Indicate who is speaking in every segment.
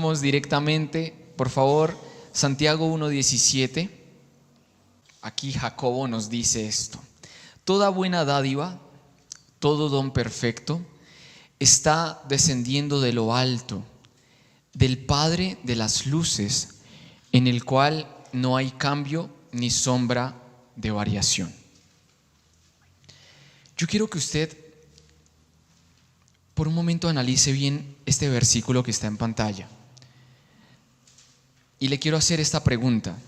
Speaker 1: Vayamos directamente, por favor, Santiago 1:17. Aquí Jacobo nos dice esto: toda buena dádiva, todo don perfecto, está descendiendo de lo alto, del Padre de las luces, en el cual no hay cambio ni sombra de variación. Yo quiero que usted por un momento analice bien este versículo que está en pantalla. Y le quiero hacer esta pregunta: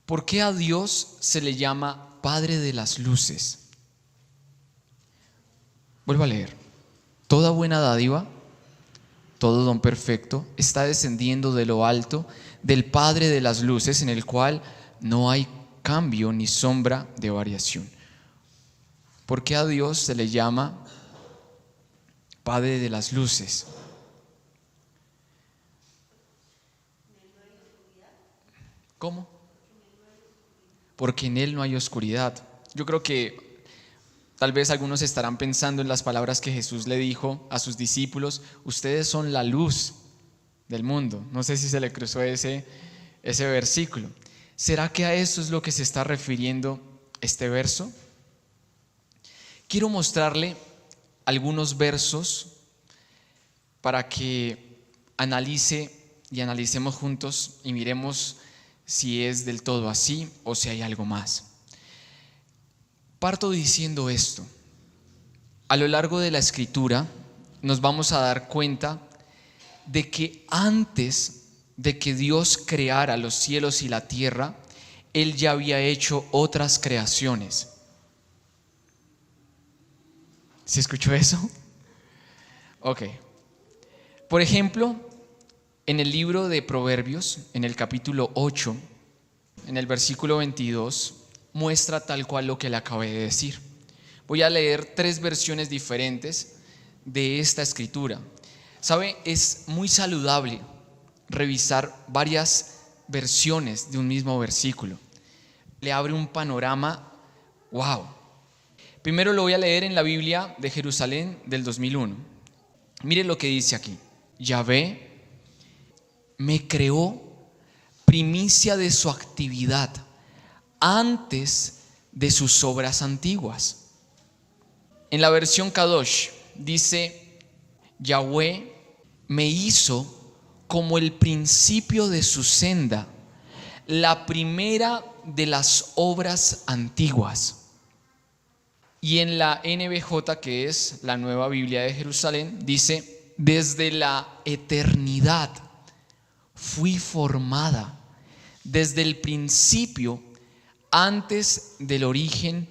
Speaker 1: ¿por qué a Dios se le llama Padre de las luces? Vuelvo a leer: toda buena dádiva, todo don perfecto, está descendiendo de lo alto, del Padre de las luces, en el cual no hay cambio ni sombra de variación. ¿Por qué a Dios se le llama Padre de las luces? ¿Cómo? Porque en Él no hay oscuridad. Yo creo que tal vez algunos estarán pensando en las palabras que Jesús le dijo a sus discípulos: ustedes son la luz del mundo. No sé si se le cruzó ese versículo. ¿Será que a eso es lo que se está refiriendo este verso? Quiero mostrarle algunos versos para que analice y analicemos juntos y miremos si es del todo así o si hay algo más. Parto diciendo esto: a lo largo de la Escritura nos vamos a dar cuenta de que antes de que Dios creara los cielos y la tierra, Él ya había hecho otras creaciones. ¿Se escuchó eso? Ok. Por ejemplo, en el libro de Proverbios, en el capítulo 8, en el versículo 22, muestra tal cual lo que le acabé de decir. Voy a leer 3 versiones diferentes de esta escritura. ¿Sabe? Es muy saludable revisar varias versiones de un mismo versículo. Le abre un panorama, wow. Primero lo voy a leer en la Biblia de Jerusalén del 2001. Mire lo que dice aquí: Yahvé me creó primicia de su actividad antes de sus obras antiguas. En la versión Kadosh dice: Yahvé me hizo como el principio de su senda, la primera de las obras antiguas. Y en la NBJ, que es la Nueva Biblia de Jerusalén, dice: desde la eternidad fui formada, desde el principio, antes del origen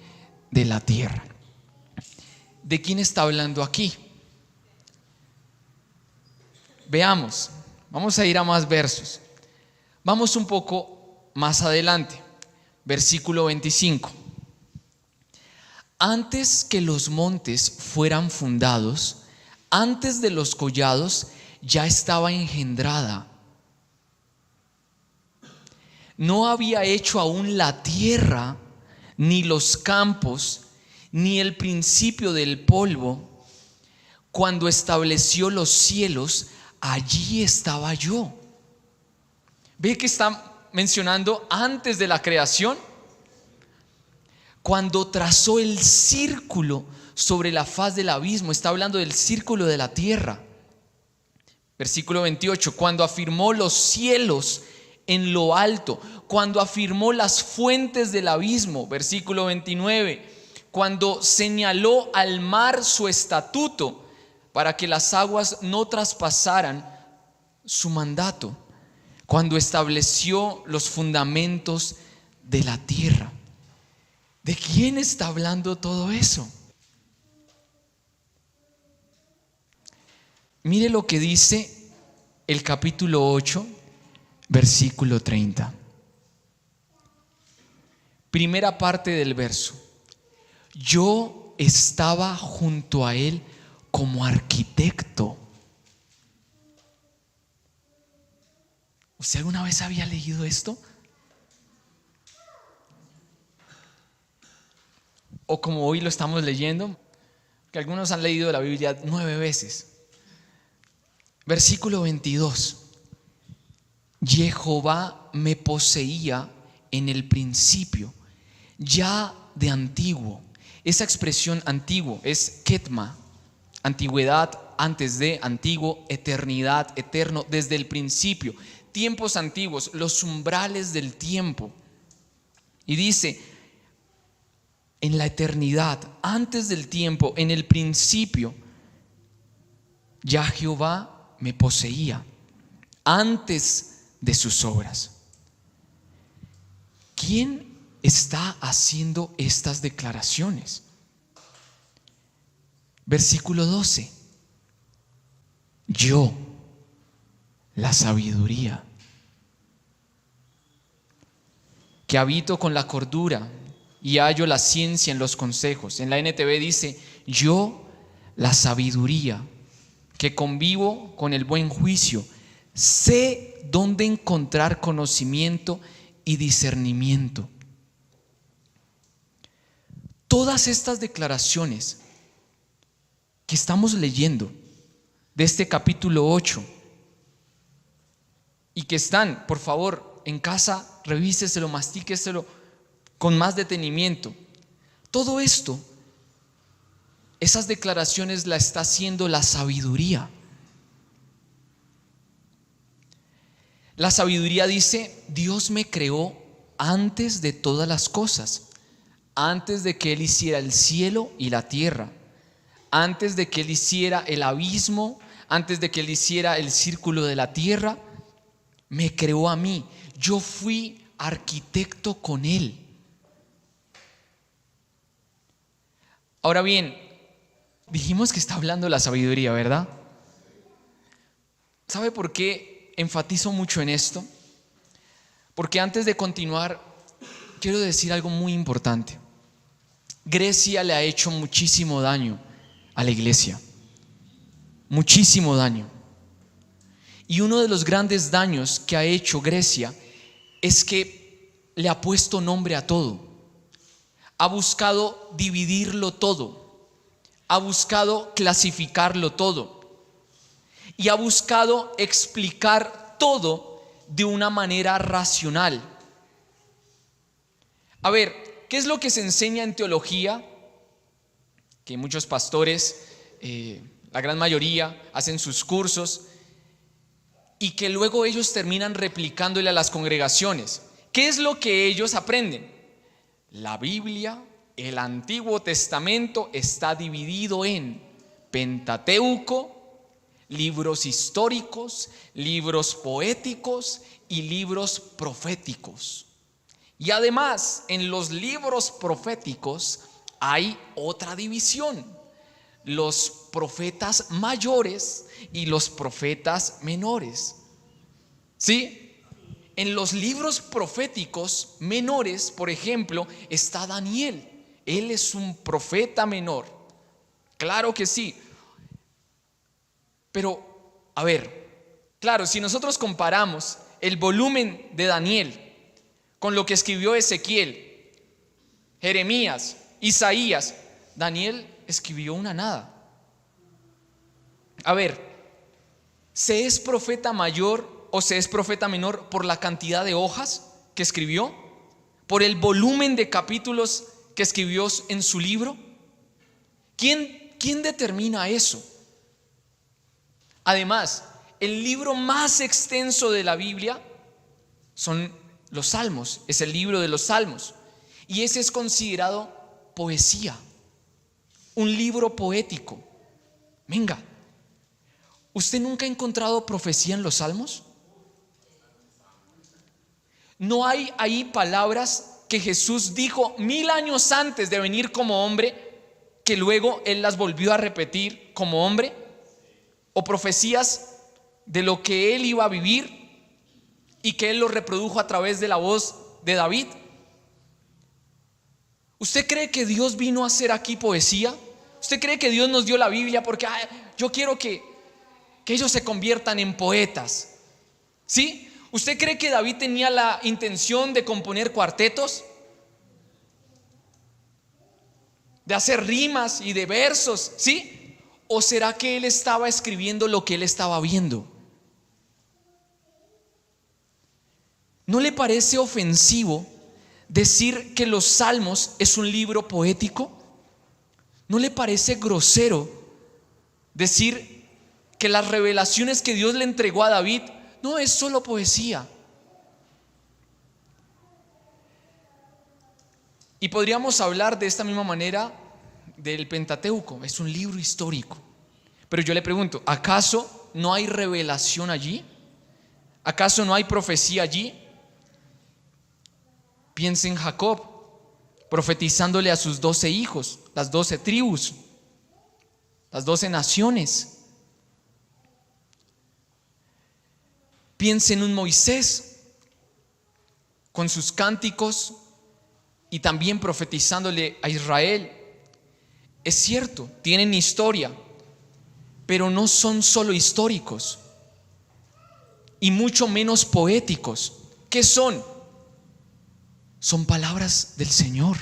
Speaker 1: de la tierra. ¿De quién está hablando aquí? Veamos, vamos a ir a más versos. Vamos un poco más adelante, versículo 25. Antes que los montes fueran fundados, antes de los collados, ya estaba engendrada. No había hecho aún la tierra, ni los campos, ni el principio del polvo. Cuando estableció los cielos, allí estaba yo. ¿Ve que está mencionando antes de la creación? Cuando trazó el círculo sobre la faz del abismo, está hablando del círculo de la tierra. Versículo 28, cuando afirmó los cielos en lo alto, cuando afirmó las fuentes del abismo. Versículo 29, cuando señaló al mar su estatuto para que las aguas no traspasaran su mandato, cuando estableció los fundamentos de la tierra. ¿De quién está hablando todo eso? Mire lo que dice el capítulo 8, versículo 30. Primera parte del verso: yo estaba junto a él como arquitecto. ¿Usted alguna vez había leído esto? O como hoy lo estamos leyendo, que algunos han leído la Biblia 9 veces. Versículo 22. Jehová me poseía en el principio, ya de antiguo. Esa expresión antiguo es ketma, antigüedad, antes de, antiguo, eternidad, eterno, desde el principio, tiempos antiguos, los umbrales del tiempo. Y dice, en la eternidad, antes del tiempo, en el principio, ya Jehová me poseía, antes de sus obras. ¿Quién está haciendo estas declaraciones? Versículo 12. Yo, la sabiduría, que habito con la cordura y hallo la ciencia en los consejos. En la NTV dice, yo, la sabiduría, que convivo con el buen juicio, sé dónde encontrar conocimiento y discernimiento. Todas estas declaraciones que estamos leyendo de este capítulo 8 y que están, por favor, en casa, revíseselo, mastíqueselo con más detenimiento. Todo esto, esas declaraciones las está haciendo la sabiduría. La sabiduría dice, Dios me creó antes de todas las cosas, antes de que Él hiciera el cielo y la tierra, antes de que Él hiciera el abismo, antes de que Él hiciera el círculo de la tierra, me creó a mí. Yo fui arquitecto con Él. Ahora bien, dijimos que está hablando la sabiduría, ¿verdad? ¿Sabe por qué enfatizo mucho en esto? Porque antes de continuar, quiero decir algo muy importante. Grecia le ha hecho muchísimo daño a la iglesia, muchísimo daño. Y uno de los grandes daños que ha hecho Grecia es que le ha puesto nombre a todo. Ha buscado dividirlo todo, ha buscado clasificarlo todo y ha buscado explicar todo de una manera racional. A ver, ¿qué es lo que se enseña en teología? Que muchos pastores, la gran mayoría, hacen sus cursos y que luego ellos terminan replicándole a las congregaciones. ¿Qué es lo que ellos aprenden? La Biblia, el Antiguo Testamento, está dividido en Pentateuco, libros históricos, libros poéticos y libros proféticos. Y además, en los libros proféticos hay otra división: los profetas mayores y los profetas menores. ¿Sí? En los libros proféticos menores, por ejemplo, está Daniel. Él es un profeta menor. Claro que sí. Pero, a ver, claro, si nosotros comparamos el volumen de Daniel con lo que escribió Ezequiel, Jeremías, Isaías, Daniel escribió una nada. A ver, ¿se es profeta mayor o se es profeta menor por la cantidad de hojas que escribió? ¿Por el volumen de capítulos que escribió en su libro? ¿Quién determina eso? Además, el libro más extenso de la Biblia son los Salmos, es el libro de los Salmos, y ese es considerado poesía, un libro poético. Venga, ¿usted nunca ha encontrado profecía en los Salmos? No hay ahí palabras que Jesús dijo 1000 años antes de venir como hombre, que luego Él las volvió a repetir como hombre, o profecías de lo que Él iba a vivir y que Él lo reprodujo a través de la voz de David. ¿Usted cree que Dios vino a hacer aquí poesía? ¿Usted cree que Dios nos dio la Biblia porque yo quiero que ellos se conviertan en poetas? ¿Sí? ¿Usted cree que David tenía la intención de componer cuartetos? ¿De hacer rimas y de versos? ¿Sí? ¿O será que él estaba escribiendo lo que él estaba viendo? ¿No le parece ofensivo decir que los Salmos es un libro poético? ¿No le parece grosero decir que las revelaciones que Dios le entregó a David no es solo poesía? Y podríamos hablar de esta misma manera del Pentateuco. Es un libro histórico. Pero yo le pregunto, ¿acaso no hay revelación allí? ¿Acaso no hay profecía allí? Piensa en Jacob, profetizándole a sus 12 hijos, las 12 tribus, las 12 naciones. Piensa en un Moisés con sus cánticos y también profetizándole a Israel. Es cierto, tienen historia, pero no son solo históricos y mucho menos poéticos. ¿Qué son? Son palabras del Señor.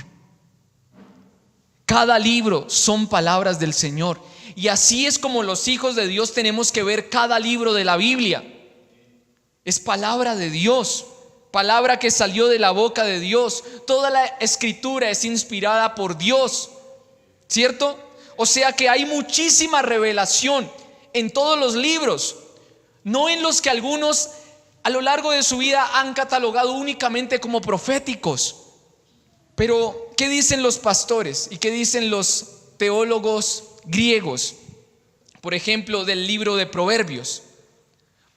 Speaker 1: Cada libro son palabras del Señor. Y así es como los hijos de Dios tenemos que ver cada libro de la Biblia. Es palabra de Dios, palabra que salió de la boca de Dios. Toda la escritura es inspirada por Dios, ¿cierto? O sea que hay muchísima revelación en todos los libros, no en los que algunos a lo largo de su vida han catalogado únicamente como proféticos. Pero ¿qué dicen los pastores y qué dicen los teólogos griegos? Por ejemplo, del libro de Proverbios.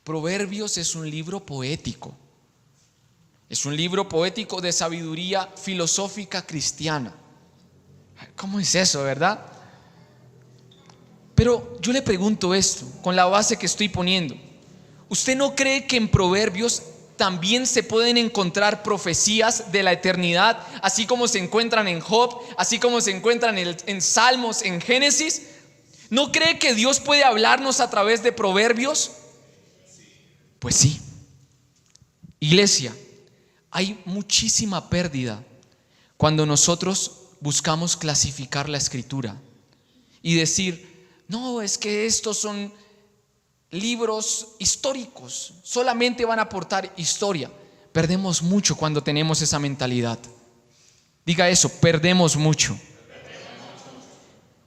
Speaker 1: Proverbios es un libro poético. Es un libro poético de sabiduría filosófica cristiana. ¿Cómo es eso, verdad? Pero yo le pregunto esto, con la base que estoy poniendo. ¿Usted no cree que en Proverbios también se pueden encontrar profecías de la eternidad, así como se encuentran en Job, así como se encuentran en Salmos, en Génesis? ¿No cree que Dios puede hablarnos a través de Proverbios? Pues sí. Iglesia, hay muchísima pérdida cuando nosotros buscamos clasificar la escritura y decir, no, es que estos son libros históricos, solamente van a aportar historia. Perdemos mucho cuando tenemos esa mentalidad. Diga eso, perdemos mucho.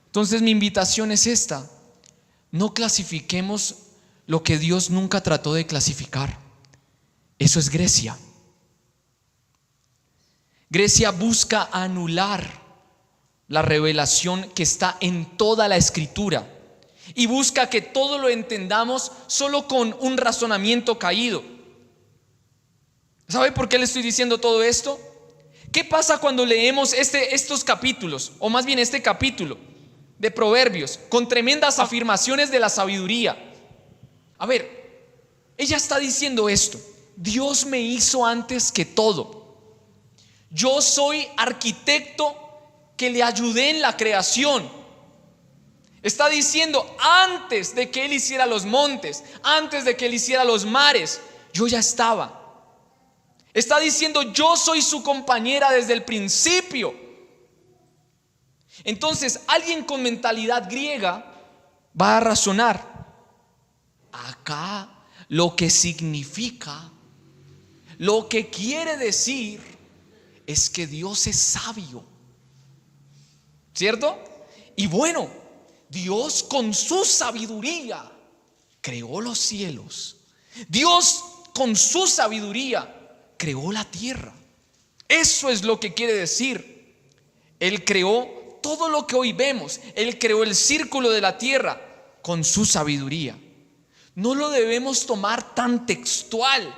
Speaker 1: Entonces mi invitación es esta: no clasifiquemos lo que Dios nunca trató de clasificar. Eso es Grecia. Grecia busca anular la revelación que está en toda la escritura y busca que todo lo entendamos solo con un razonamiento caído. ¿Sabe por qué le estoy diciendo todo esto? ¿Qué pasa cuando leemos estos capítulos, o más bien este capítulo de Proverbios, con tremendas afirmaciones de la sabiduría? A ver, ella está diciendo esto: Dios me hizo antes que todo. Yo soy arquitecto que le ayudé en la creación. Está diciendo, antes de que Él hiciera los montes, antes de que Él hiciera los mares, yo ya estaba. Está diciendo, yo soy su compañera desde el principio. Entonces, alguien con mentalidad griega va a razonar. Acá lo que significa, lo que quiere decir es que Dios es sabio, ¿cierto? Y bueno, Dios con su sabiduría creó los cielos. Dios con su sabiduría creó la tierra. Eso es lo que quiere decir. Él creó todo lo que hoy vemos. Él creó el círculo de la tierra con su sabiduría. No lo debemos tomar tan textual,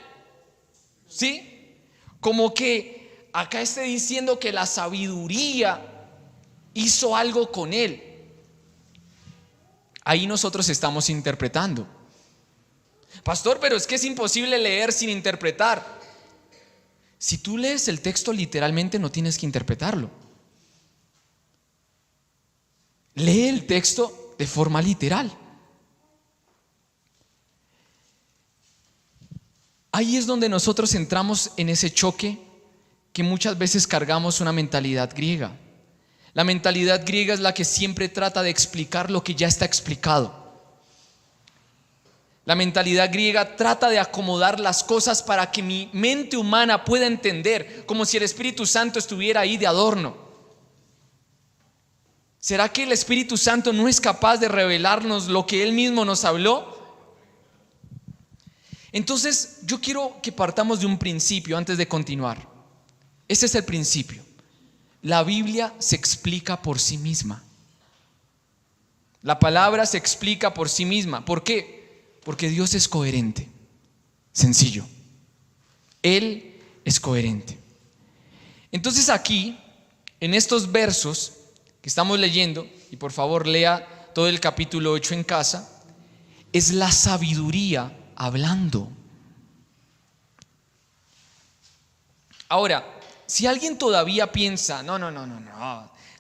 Speaker 1: ¿sí? Como que acá esté diciendo que la sabiduría hizo algo con él. Ahí nosotros estamos interpretando. Pastor, pero es que es imposible leer sin interpretar. Si tú lees el texto literalmente, no tienes que interpretarlo. Lee el texto de forma literal. Ahí es donde nosotros entramos en ese choque que muchas veces cargamos una mentalidad griega. La mentalidad griega es la que siempre trata de explicar lo que ya está explicado. La mentalidad griega trata de acomodar las cosas para que mi mente humana pueda entender, como si el Espíritu Santo estuviera ahí de adorno. ¿Será que el Espíritu Santo no es capaz de revelarnos lo que Él mismo nos habló? Entonces, yo quiero que partamos de un principio antes de continuar. Este es el principio. La Biblia se explica por sí misma. La palabra se explica por sí misma. ¿Por qué? Porque Dios es coherente. Sencillo. Él es coherente. Entonces aquí, en estos versos que estamos leyendo, y por favor lea todo el capítulo 8 en casa, es la sabiduría hablando. Ahora, si alguien todavía piensa, no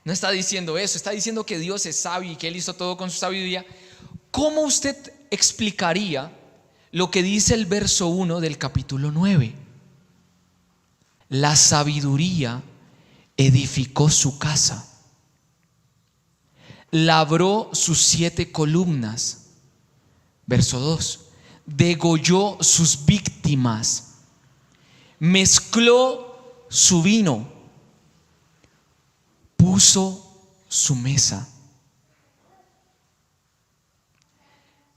Speaker 1: está diciendo eso, está diciendo que Dios es sabio y que Él hizo todo con su sabiduría, ¿cómo usted explicaría lo que dice el verso 1 del capítulo 9? La sabiduría edificó su casa, labró sus 7 columnas. Verso 2, degolló sus víctimas, mezcló su vino, puso su mesa.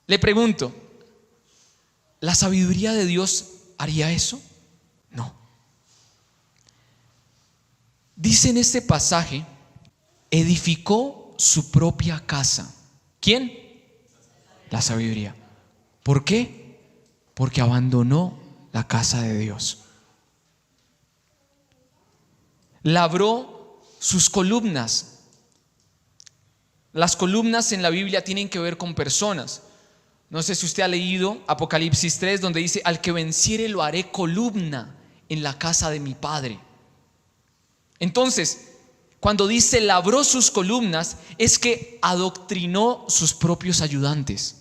Speaker 1: Le pregunto, ¿la sabiduría de Dios haría eso? No. Dice en este pasaje, edificó su propia casa. ¿Quién? La sabiduría. ¿Por qué? Porque abandonó la casa de Dios. Labró sus columnas. Las columnas en la Biblia tienen que ver con personas. No sé si usted ha leído Apocalipsis 3, donde dice: al que venciere lo haré columna en la casa de mi Padre. Entonces, cuando dice labró sus columnas, es que adoctrinó sus propios ayudantes.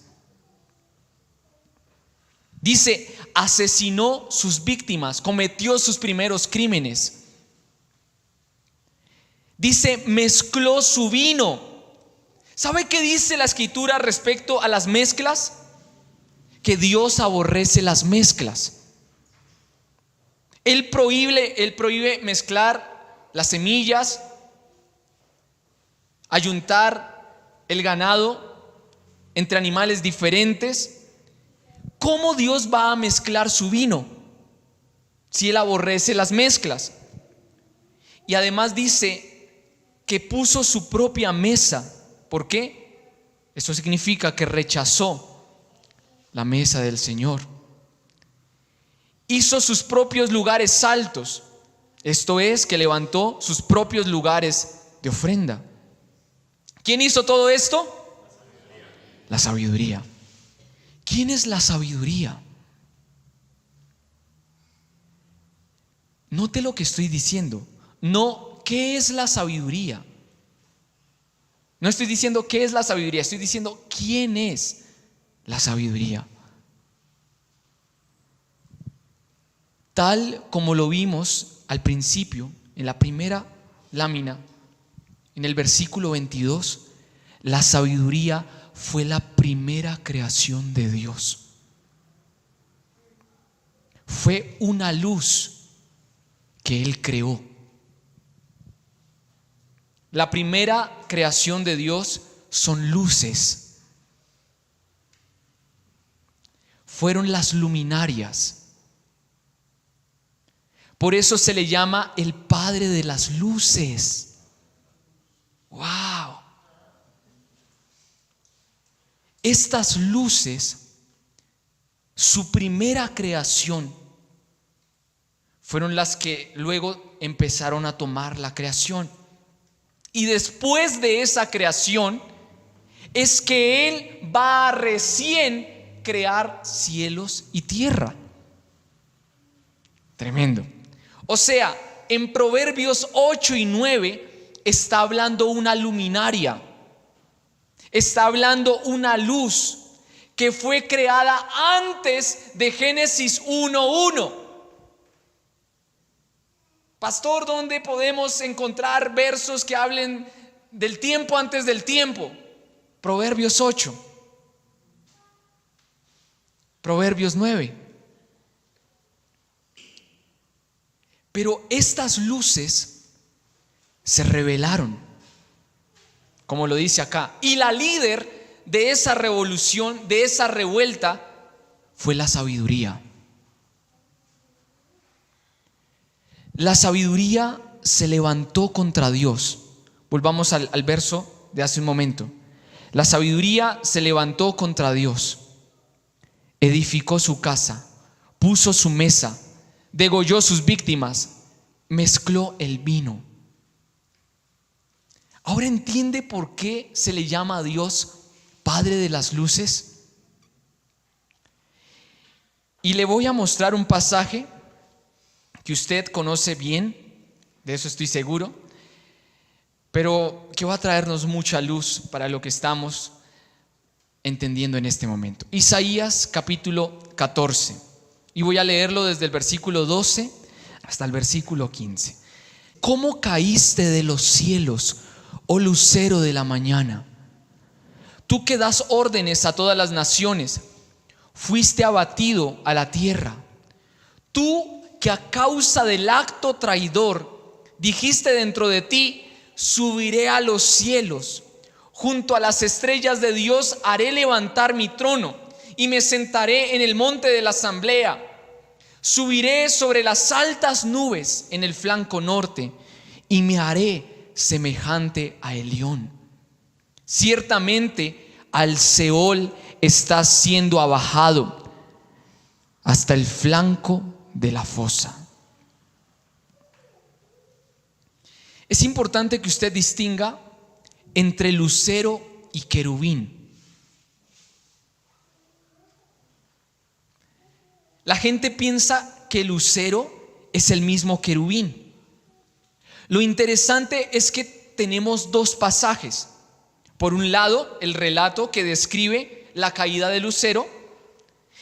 Speaker 1: Dice, asesinó sus víctimas, cometió sus primeros crímenes. Dice, mezcló su vino. ¿Sabe qué dice la Escritura respecto a las mezclas? Que Dios aborrece las mezclas. Él prohíbe mezclar las semillas, ayuntar el ganado entre animales diferentes. ¿Cómo Dios va a mezclar su vino si Él aborrece las mezclas? Y además dice que puso su propia mesa. ¿Por qué? Eso significa que rechazó la mesa del Señor. Hizo sus propios lugares altos. Esto es, que levantó sus propios lugares de ofrenda. ¿Quién hizo todo esto? La sabiduría. ¿Quién es la sabiduría? Note lo que estoy diciendo. No, ¿qué es la sabiduría? No estoy diciendo qué es la sabiduría, estoy diciendo quién es la sabiduría. Tal como lo vimos al principio, en la primera lámina, en el versículo 22, la sabiduría fue la primera creación de Dios. Fue una luz que Él creó. La primera creación de Dios son luces. Fueron las luminarias. Por eso se le llama el Padre de las luces. ¡Wow! Estas luces, su primera creación, fueron las que luego empezaron a tomar la creación. Y después de esa creación es que Él va a recién crear cielos y tierra. Tremendo. O sea, en Proverbios 8 y 9 está hablando una luminaria. Está hablando una luz que fue creada antes de Génesis 1:1. Pastor, ¿dónde podemos encontrar versos que hablen del tiempo antes del tiempo? Proverbios 8. Proverbios 9. Pero estas luces se revelaron, como lo dice acá. Y la líder de esa revolución, de esa revuelta, fue la sabiduría. La sabiduría se levantó contra Dios. Volvamos al verso de hace un momento. La sabiduría se levantó contra Dios, edificó su casa, puso su mesa, degolló sus víctimas, mezcló el vino. Ahora entiende por qué se le llama a Dios Padre de las luces. Y le voy a mostrar un pasaje que usted conoce bien, de eso estoy seguro, pero que va a traernos mucha luz para lo que estamos entendiendo en este momento. Isaías capítulo 14, y voy a leerlo desde el versículo 12 hasta el versículo 15. ¿Cómo caíste de los cielos, oh lucero de la mañana? Tú que das órdenes a todas las naciones, fuiste abatido a la tierra. Tú que a causa del acto traidor dijiste dentro de ti: subiré a los cielos, junto a las estrellas de Dios haré levantar mi trono y me sentaré en el monte de la asamblea. Subiré sobre las altas nubes en el flanco norte y me haré semejante a Elión. Ciertamente al Seol estás siendo abajado, hasta el flanco de la fosa. Es importante que usted distinga entre lucero y querubín. La gente piensa que lucero es el mismo querubín. Lo interesante es que tenemos dos pasajes. Por un lado, el relato que describe la caída de lucero,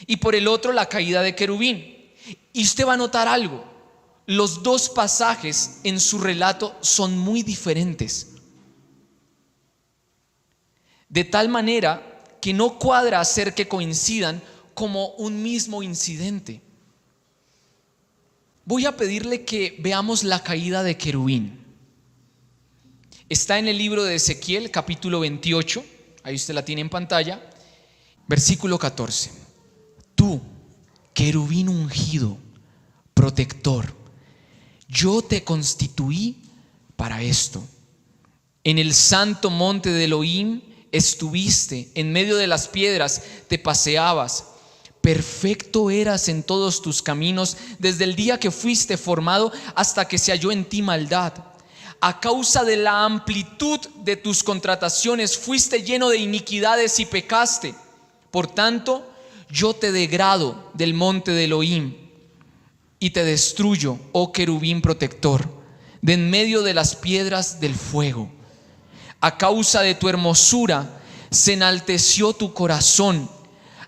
Speaker 1: y por el otro, la caída de querubín. Y usted va a notar algo: los dos pasajes en su relato son muy diferentes, de tal manera que no cuadra hacer que coincidan como un mismo incidente. Voy a pedirle que veamos la caída de querubín. Está en el libro de Ezequiel, capítulo 28, ahí usted la tiene en pantalla, versículo 14. Tú, querubín ungido, protector, yo te constituí para esto. En el santo monte de Elohim estuviste, en medio de las piedras te paseabas. Perfecto eras en todos tus caminos, desde el día que fuiste formado hasta que se halló en ti maldad. A causa de la amplitud de tus contrataciones fuiste lleno de iniquidades y pecaste. Por tanto, yo te degrado del monte de Elohim y te destruyo, oh querubín protector, de en medio de las piedras del fuego. A causa de tu hermosura se enalteció tu corazón.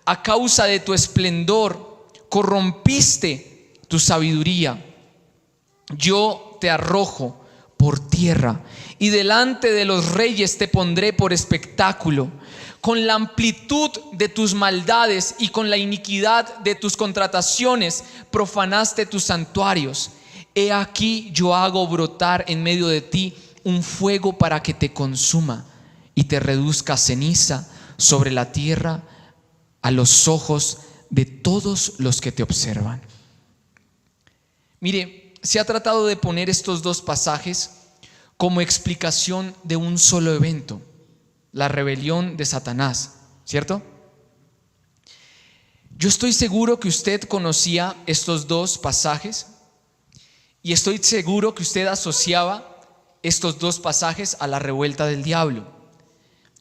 Speaker 1: A causa de tu esplendor corrompiste tu sabiduría. Yo te arrojo por tierra y delante de los reyes te pondré por espectáculo. Con la amplitud de tus maldades y con la iniquidad de tus contrataciones profanaste tus santuarios. He aquí yo hago brotar en medio de ti un fuego para que te consuma y te reduzca a ceniza sobre la tierra a los ojos de todos los que te observan. Mire, se ha tratado de poner estos dos pasajes como explicación de un solo evento: la rebelión de Satanás, ¿cierto? Yo estoy seguro que usted conocía estos dos pasajes y estoy seguro que usted asociaba estos dos pasajes a la revuelta del diablo,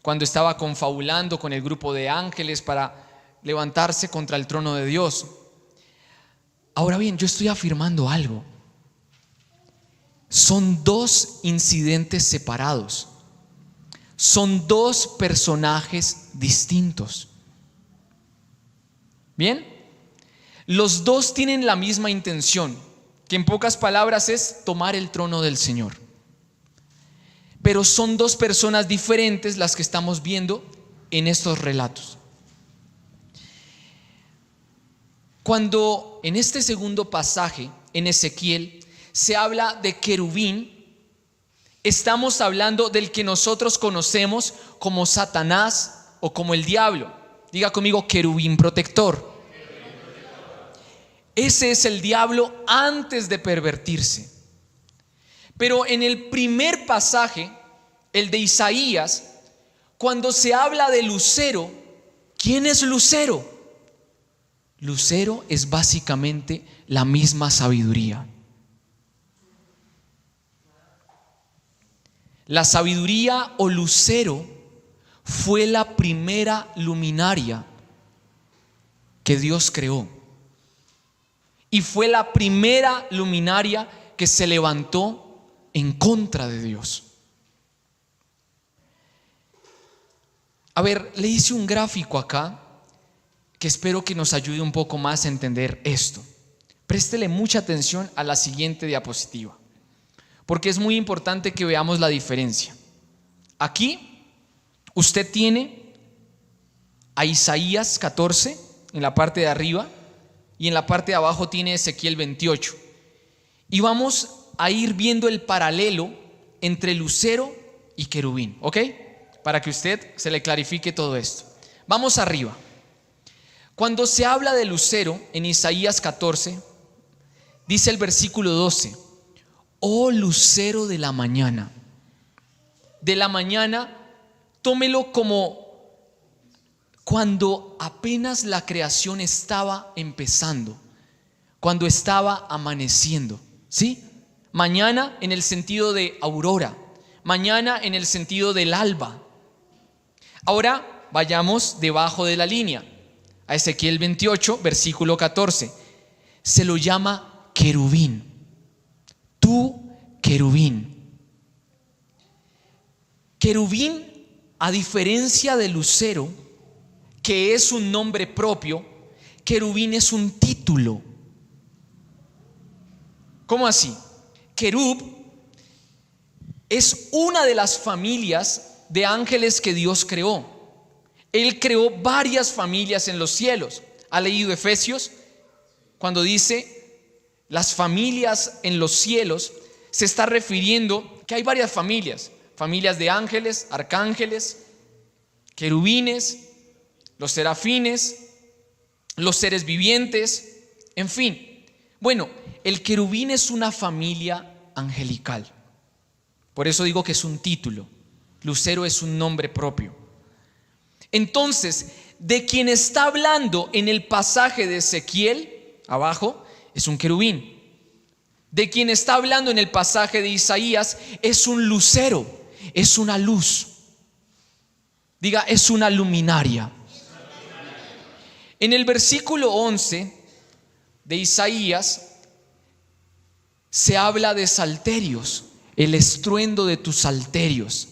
Speaker 1: cuando estaba confabulando con el grupo de ángeles para levantarse contra el trono de Dios. Ahora bien, yo estoy afirmando algo: son dos incidentes separados. Son dos personajes distintos. Bien, los dos tienen la misma intención, que en pocas palabras es tomar el trono del Señor. Pero son dos personas diferentes las que estamos viendo en estos relatos. Cuando en este segundo pasaje, en Ezequiel, se habla de querubín, estamos hablando del que nosotros conocemos como Satanás o como el diablo. Diga conmigo, querubín protector. Ese es el diablo antes de pervertirse. Pero en el primer pasaje, el de Isaías, cuando se habla de Lucero, ¿quién es Lucero? Lucero es básicamente la misma sabiduría. La sabiduría o lucero fue la primera luminaria que Dios creó. Y fue la primera luminaria que se levantó en contra de Dios. A ver, le hice un gráfico acá que espero que nos ayude un poco más a entender esto. Préstele mucha atención a la siguiente diapositiva, porque es muy importante que veamos la diferencia. Aquí usted tiene a Isaías 14 en la parte de arriba y en la parte de abajo tiene Ezequiel 28. Y vamos a ir viendo el paralelo entre lucero y querubín, ¿ok? Para que usted se le clarifique todo esto. Vamos arriba. Cuando se habla de lucero en Isaías 14, dice el versículo 12: oh lucero de la mañana. De la mañana, tómelo como cuando apenas la creación estaba empezando, cuando estaba amaneciendo, ¿sí? Mañana en el sentido de aurora, mañana en el sentido del alba. Ahora vayamos debajo de la línea a Ezequiel 28, versículo 14. Se lo llama querubín. Tú, querubín. Querubín, a diferencia de lucero, que es un nombre propio, querubín es un título. ¿Cómo así? Querub es una de las familias de ángeles que Dios creó. Él creó varias familias en los cielos. ¿Ha leído Efesios? Cuando dice las familias en los cielos, se está refiriendo que hay varias familias. Familias de ángeles, arcángeles, querubines, los serafines, los seres vivientes, en fin. Bueno, el querubín es una familia angelical. Por eso digo que es un título. Lucero es un nombre propio. Entonces, de quien está hablando en el pasaje de Ezequiel, abajo, es un querubín. De quien está hablando en el pasaje de Isaías, es un lucero, es una luz. Diga, es una luminaria. En el versículo 11 de Isaías se habla de salterios, el estruendo de tus salterios.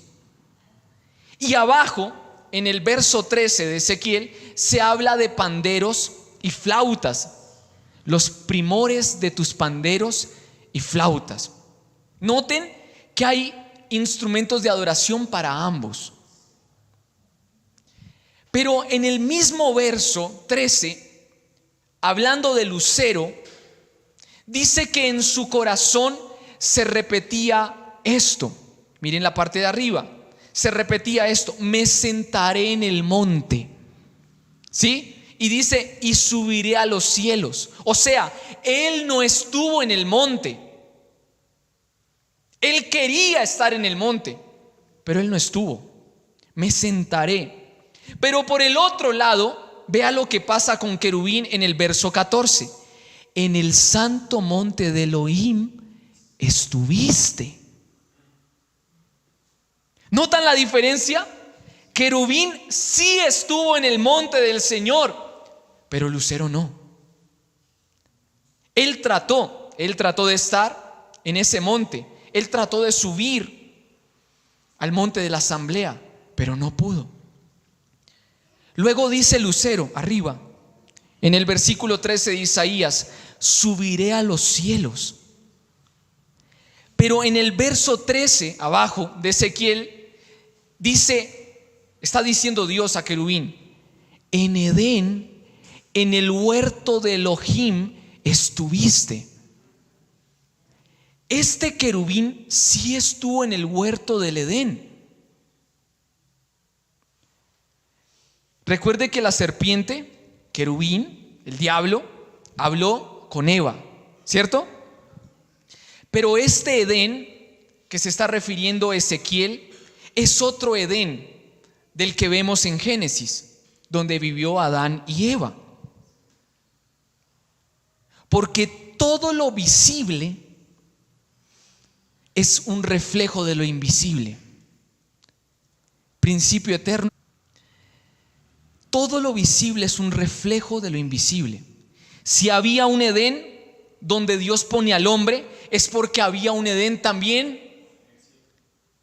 Speaker 1: Y abajo, en el verso 13 de Ezequiel, se habla de panderos y flautas, los primores de tus panderos y flautas. Noten que hay instrumentos de adoración para ambos. Pero en el mismo verso 13, hablando de lucero, dice que en su corazón se repetía esto. Miren la parte de arriba. Se repetía esto: me sentaré en el monte, ¿sí? Y dice, y subiré a los cielos. O sea, él no estuvo en el monte. Él quería estar en el monte, pero él no estuvo. Me sentaré. Pero por el otro lado, vea lo que pasa con querubín en el verso 14. En el santo monte de Elohim estuviste. ¿Notan la diferencia? Querubín sí estuvo en el monte del Señor, pero lucero no. Él trató de estar en ese monte. Él trató de subir al monte de la asamblea, pero no pudo. Luego dice lucero arriba, en el versículo 13 de Isaías: subiré a los cielos. Pero en el verso 13 abajo de Ezequiel dice, está diciendo Dios a querubín: en Edén en el huerto de Elohim estuviste. Este querubín sí estuvo en el huerto del Edén. Recuerde que la serpiente, querubín, el diablo, habló con Eva, ¿cierto? Pero este Edén que se está refiriendo Ezequiel es otro Edén del que vemos en Génesis, donde vivió Adán y Eva. Porque todo lo visible es un reflejo de lo invisible. Principio eterno. Todo lo visible es un reflejo de lo invisible. Si había un Edén donde Dios pone al hombre, es porque había un Edén también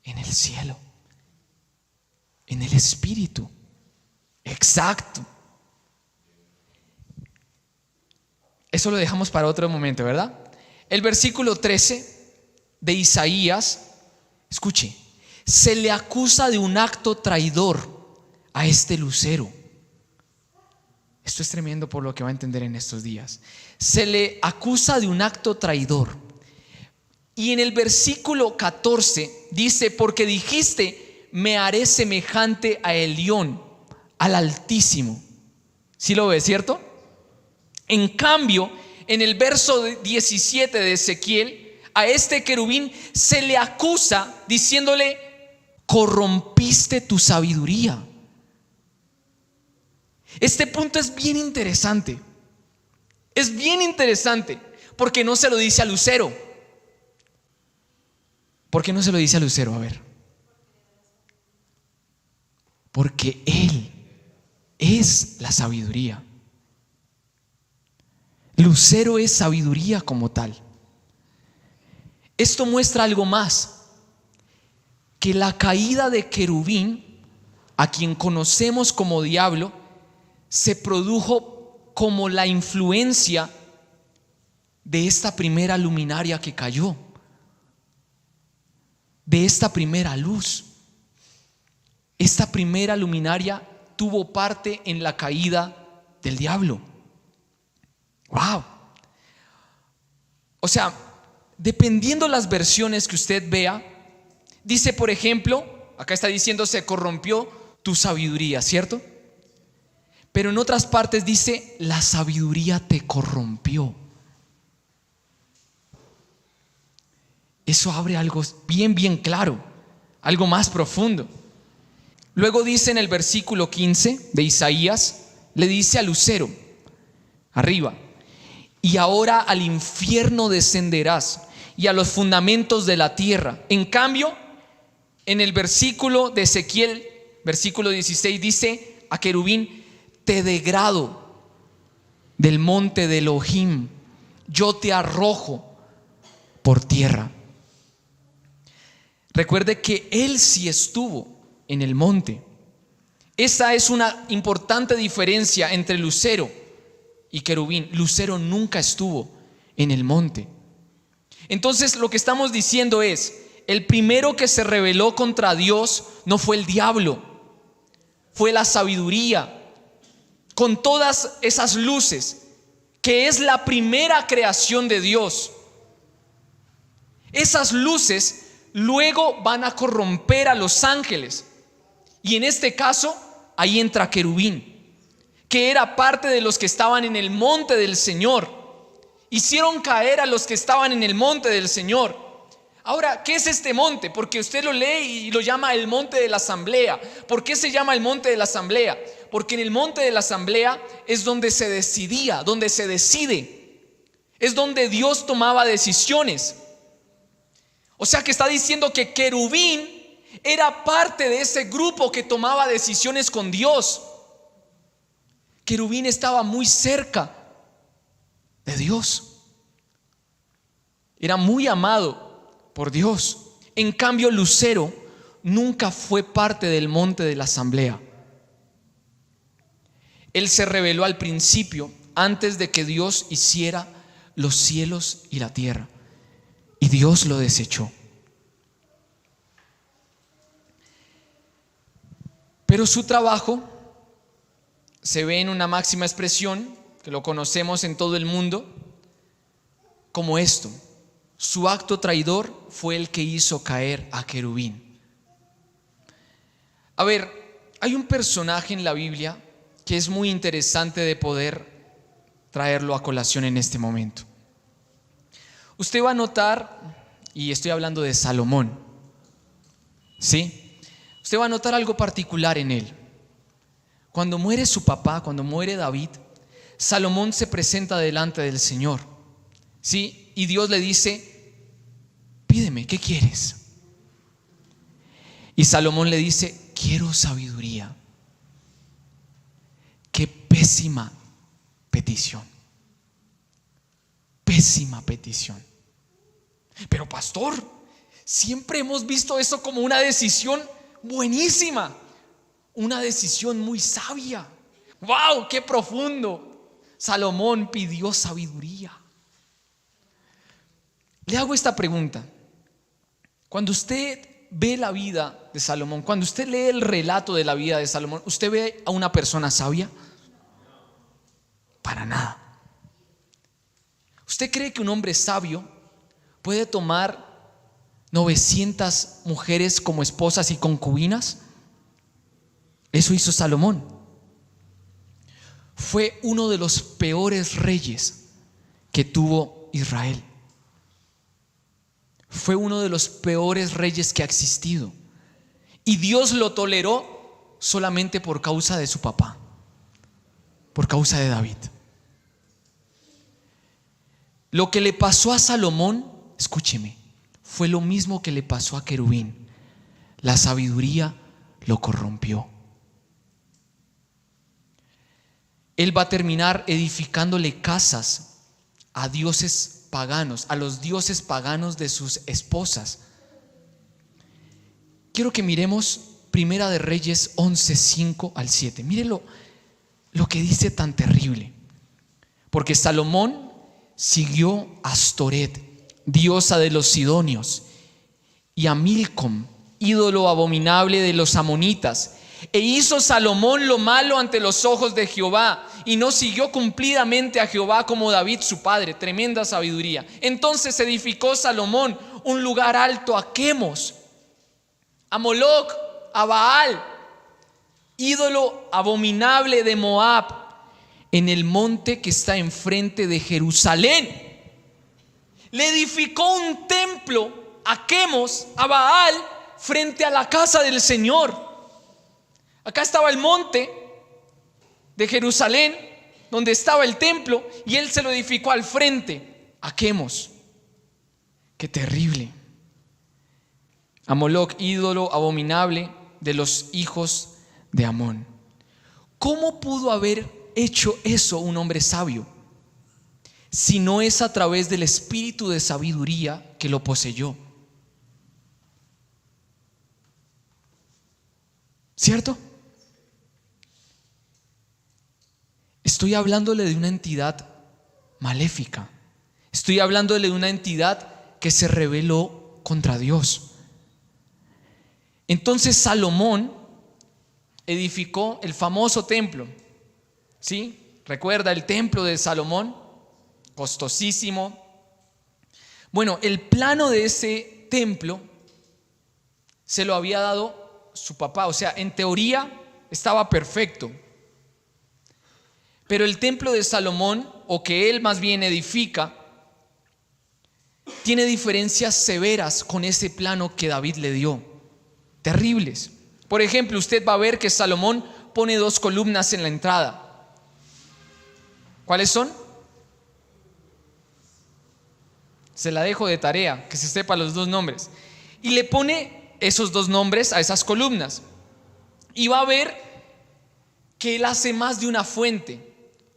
Speaker 1: en el cielo, en el espíritu. Exacto. Eso lo dejamos para otro momento, ¿verdad? El versículo 13 de Isaías, escuche, se le acusa de un acto traidor a este lucero. Esto es tremendo por lo que va a entender en estos días. Se le acusa de un acto traidor. Y en el versículo 14 dice, porque dijiste, me haré semejante a Elión, al Altísimo. ¿Sí lo ves, cierto? En cambio, en el verso 17 de Ezequiel, a este querubín se le acusa diciéndole, corrompiste tu sabiduría. Este punto es bien interesante. Es bien interesante porque no se lo dice a Lucero. ¿Por qué no se lo dice a Lucero? A ver. Porque Él es la sabiduría. Lucero es sabiduría como tal. Esto muestra algo más, que la caída de querubín, a quien conocemos como diablo, se produjo como la influencia de esta primera luminaria que cayó, de esta primera luz. Esta primera luminaria tuvo parte en la caída del diablo. ¡Wow! O sea, dependiendo las versiones que usted vea, dice, por ejemplo, acá está diciendo, se corrompió tu sabiduría, ¿cierto? Pero en otras partes dice, la sabiduría te corrompió. Eso abre algo bien claro, algo más profundo. Luego dice en el versículo 15 de Isaías, le dice a Lucero, arriba, y ahora al infierno descenderás y a los fundamentos de la tierra. En cambio, en el versículo de Ezequiel, versículo 16, dice a querubín, te degrado del monte de Elohim, yo te arrojo por tierra. Recuerde que él sí estuvo en el monte. Esa es una importante diferencia entre lucero y querubín. Lucero nunca estuvo en el monte. Entonces lo que estamos diciendo es, el primero que se rebeló contra Dios no fue el diablo, fue la sabiduría, con todas esas luces, que es la primera creación de Dios. Esas luces luego van a corromper a los ángeles. Y en este caso, ahí entra querubín, que era parte de los que estaban en el monte del Señor. Hicieron caer a los que estaban en el monte del Señor. Ahora, ¿qué es este monte? Porque usted lo lee y lo llama el monte de la asamblea. ¿Por qué se llama el monte de la asamblea? Porque en el monte de la asamblea es donde se decidía, donde se decide. Es donde Dios tomaba decisiones. O sea que está diciendo que querubín era parte de ese grupo que tomaba decisiones con Dios. Querubín estaba muy cerca de Dios. Era muy amado por Dios. En cambio, Lucero nunca fue parte del monte de la asamblea. Él se reveló al principio, antes de que Dios hiciera los cielos y la tierra. Y Dios lo desechó. Pero su trabajo se ve en una máxima expresión que lo conocemos en todo el mundo, como esto: su acto traidor fue el que hizo caer a querubín. A ver, hay un personaje en la Biblia que es muy interesante de poder traerlo a colación en este momento. Usted va a notar, y estoy hablando de Salomón, ¿sí? Usted va a notar algo particular en él. Cuando muere su papá, cuando muere David, Salomón se presenta delante del Señor, ¿sí? Y Dios le dice: pídeme, ¿qué quieres? Y Salomón le dice: quiero sabiduría. Qué pésima petición. Pésima petición. Pero pastor, siempre hemos visto eso como una decisión buenísima, una decisión muy sabia. ¡Wow! ¡Qué profundo! Salomón pidió sabiduría. Le hago esta pregunta. Cuando usted ve la vida de Salomón, cuando usted lee el relato de la vida de Salomón, ¿usted ve a una persona sabia? Para nada. ¿Usted cree que un hombre sabio puede tomar 900 mujeres como esposas y concubinas? Eso hizo Salomón. Fue uno de los peores reyes que tuvo Israel. Fue uno de los peores reyes que ha existido. Y Dios lo toleró solamente por causa de su papá, por causa de David. Lo que le pasó a Salomón, escúcheme, fue lo mismo que le pasó a querubín. La sabiduría lo corrompió. Él va a terminar edificándole casas a dioses paganos, a los dioses paganos de sus esposas. Quiero que miremos Primera de Reyes 11, 5 al 7. Mírelo lo que dice tan terrible. Porque Salomón siguió a Astoret, diosa de los sidonios, y a Milcom, ídolo abominable de los amonitas. E hizo Salomón lo malo ante los ojos de Jehová, y no siguió cumplidamente a Jehová como David su padre. Tremenda sabiduría. Entonces edificó Salomón un lugar alto a Quemos, a Moloc, a Baal, ídolo abominable de Moab, en el monte que está enfrente de Jerusalén. Le edificó un templo a Quemos, a Baal, frente a la casa del Señor. Acá estaba el monte de Jerusalén, donde estaba el templo, y él se lo edificó al frente, a Quemos. Qué terrible. A Moloc, ídolo abominable de los hijos de Amón. ¿Cómo pudo haber hecho eso un hombre sabio? Si no es a través del espíritu de sabiduría que lo poseyó. ¿Cierto? Estoy hablándole de una entidad maléfica. Estoy hablándole de una entidad que se rebeló contra Dios. Entonces Salomón edificó el famoso templo. ¿Sí? ¿Recuerda el templo de Salomón? Costosísimo. Bueno, el plano de ese templo se lo había dado su papá. O sea, en teoría estaba perfecto. Pero el templo de Salomón, o que él más bien edifica, tiene diferencias severas con ese plano que David le dio. Terribles. Por ejemplo, usted va a ver que Salomón pone 2 columnas en la entrada. ¿Cuáles son? Se la dejo de tarea, que se sepa los 2 nombres. Y le pone esos 2 nombres a esas columnas. Y va a ver que él hace más de una fuente,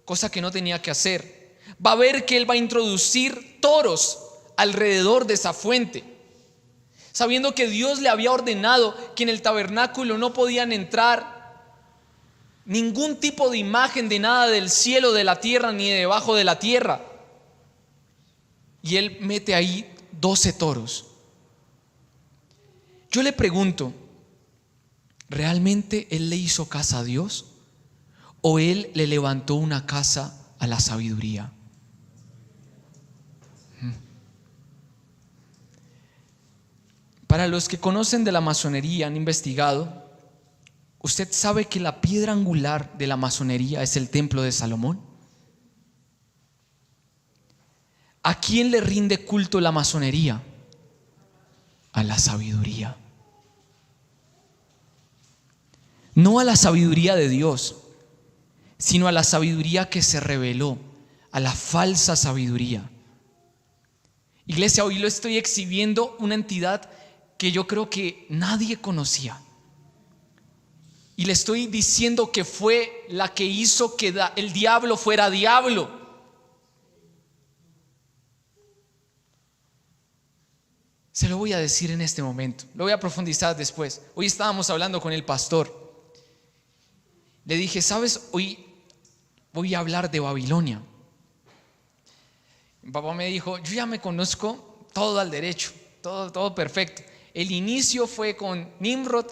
Speaker 1: cosa que no tenía que hacer. Va a ver que él va a introducir toros alrededor de esa fuente, sabiendo que Dios le había ordenado que en el tabernáculo no podían entrar ningún tipo de imagen de nada del cielo, de la tierra, ni de debajo de la tierra. Y él mete ahí 12 toros. Yo le pregunto, ¿realmente él le hizo casa a Dios? ¿O él le levantó una casa a la sabiduría. Para los que conocen de la masonería, han investigado, ¿usted sabe que la piedra angular de la masonería es el templo de Salomón? ¿A quién le rinde culto la masonería? A la sabiduría. No a la sabiduría de Dios, sino a la sabiduría que se reveló, a la falsa sabiduría. Iglesia, hoy lo estoy exhibiendo una entidad que yo creo que nadie conocía. Y le estoy diciendo que fue la que hizo que el diablo fuera diablo. Se lo voy a decir en este momento, lo voy a profundizar después. Hoy estábamos hablando con el pastor. Le dije, ¿sabes? Hoy voy a hablar de Babilonia. Mi papá me dijo, yo ya me conozco todo al derecho, todo perfecto. El inicio fue con Nimrod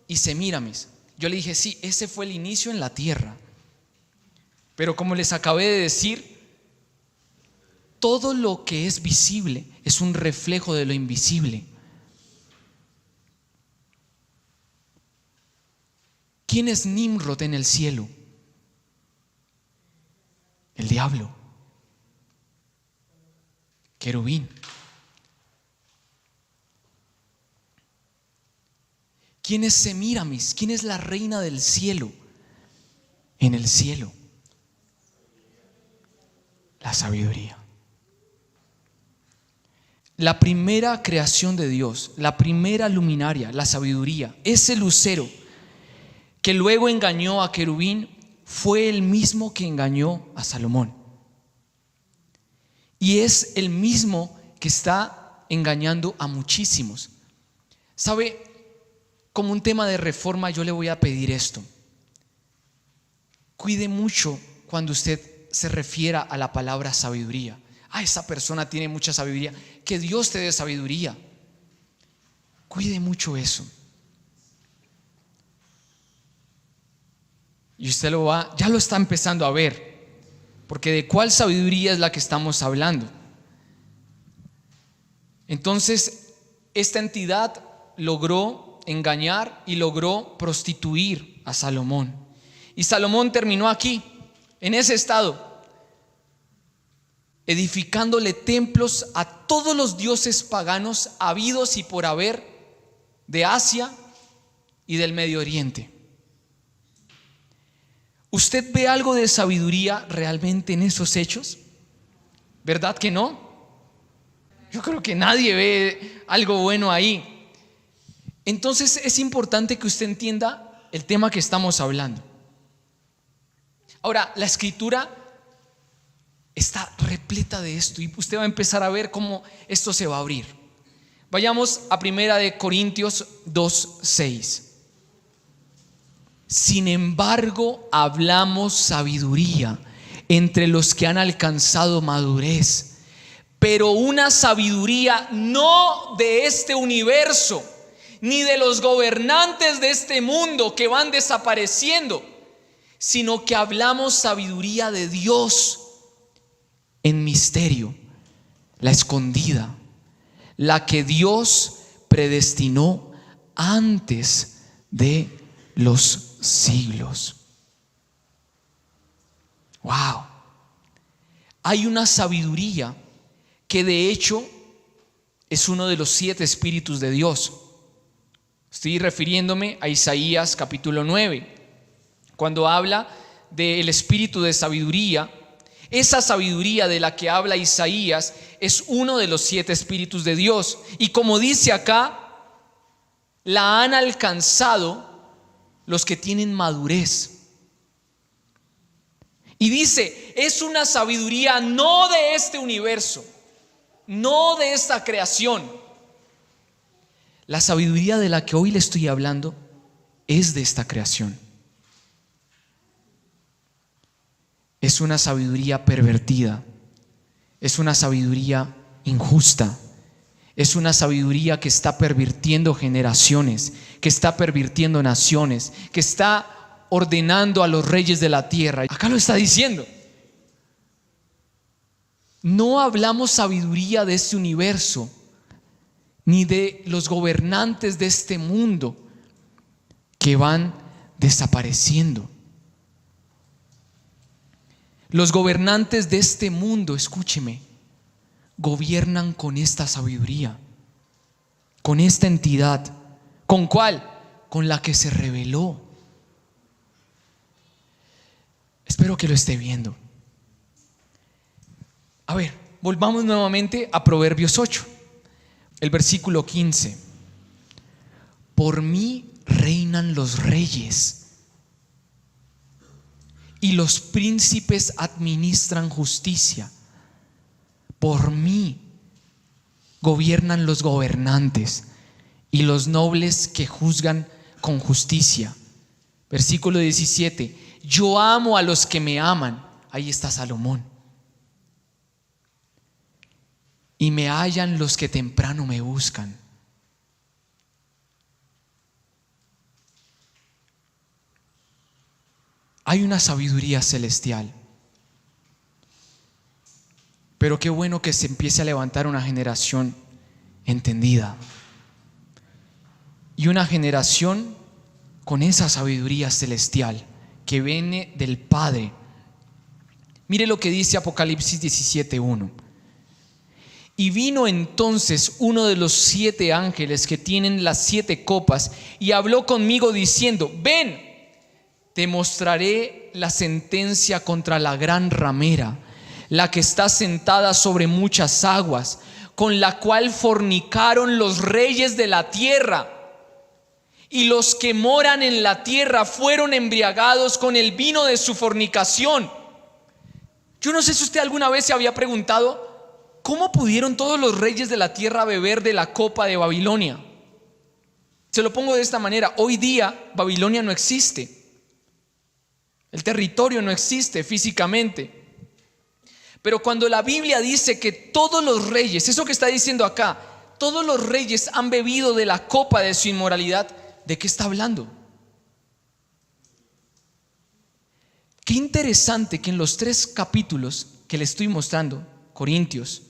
Speaker 1: y Semíramis. Yo le dije, sí, ese fue el inicio en la tierra. Pero como les acabé de decir, todo lo que es visible es un reflejo de lo invisible. ¿Quién es Nimrod en el cielo? El diablo. Querubín. ¿Quién es Semíramis? ¿Quién es la reina del cielo? En el cielo, la sabiduría. La primera creación de Dios, la primera luminaria, la sabiduría, ese lucero que luego engañó a Querubín, fue el mismo que engañó a Salomón. Y es el mismo que está engañando a muchísimos. ¿Sabe? Como un tema de reforma, yo le voy a pedir esto. Cuide mucho cuando usted se refiera a la palabra sabiduría. Esa persona tiene mucha sabiduría. Que Dios te dé sabiduría. Cuide mucho eso. Y usted ya lo está empezando a ver. Porque ¿de cuál sabiduría es la que estamos hablando? Entonces, esta entidad logró engañar y logró prostituir a Salomón. Y Salomón terminó aquí, en ese estado, edificándole templos a todos los dioses paganos habidos y por haber de Asia y del Medio Oriente. ¿Usted ve algo de sabiduría realmente en esos hechos? ¿Verdad que no? Yo creo que nadie ve algo bueno ahí. Entonces es importante que usted entienda el tema que estamos hablando. Ahora, la escritura está repleta de esto y usted va a empezar a ver cómo esto se va a abrir. Vayamos a 1 Corintios 2:6. Sin embargo, hablamos sabiduría entre los que han alcanzado madurez, pero una sabiduría no de este universo, ni de los gobernantes de este mundo que van desapareciendo, sino que hablamos sabiduría de Dios en misterio, la escondida, la que Dios predestinó antes de los siglos. Wow. Hay una sabiduría que de hecho es uno de los 7 espíritus de Dios. Estoy refiriéndome a Isaías capítulo 9, cuando habla del espíritu de sabiduría. Esa sabiduría de la que habla Isaías es uno de los 7 espíritus de Dios. Y como dice acá, la han alcanzado los que tienen madurez. Y dice, es una sabiduría no de este universo, no de esta creación. La sabiduría de la que hoy le estoy hablando es de esta creación. Es una sabiduría pervertida, es una sabiduría injusta, es una sabiduría que está pervirtiendo generaciones, que está pervirtiendo naciones, que está ordenando a los reyes de la tierra. Acá lo está diciendo. No hablamos sabiduría de este universo, ni de los gobernantes de este mundo que van desapareciendo. Los gobernantes de este mundo, escúcheme, gobiernan con esta sabiduría, con esta entidad. ¿Con cuál? Con la que se reveló. Espero que lo esté viendo. A ver, volvamos nuevamente a Proverbios 8, el versículo 15. Por mí reinan los reyes y los príncipes administran justicia. Por mí gobiernan los gobernantes y los nobles que juzgan con justicia. Versículo 17. Yo amo a los que me aman. Ahí está Salomón. Y me hallan los que temprano me buscan. Hay una sabiduría celestial. Pero qué bueno que se empiece a levantar una generación entendida. Y una generación con esa sabiduría celestial que viene del Padre. Mire lo que dice Apocalipsis 17:1. Y vino entonces uno de los 7 ángeles que tienen las 7 copas y habló conmigo diciendo: ven, te mostraré la sentencia contra la gran ramera, la que está sentada sobre muchas aguas, con la cual fornicaron los reyes de la tierra, y los que moran en la tierra fueron embriagados con el vino de su fornicación. Yo no sé si usted alguna vez se había preguntado: ¿cómo pudieron todos los reyes de la tierra beber de la copa de Babilonia? Se lo pongo de esta manera: hoy día Babilonia no existe. El territorio no existe físicamente. Pero cuando la Biblia dice que todos los reyes, eso que está diciendo acá, todos los reyes han bebido de la copa de su inmoralidad, ¿de qué está hablando? Qué interesante que en los 3 capítulos que le estoy mostrando, Corintios,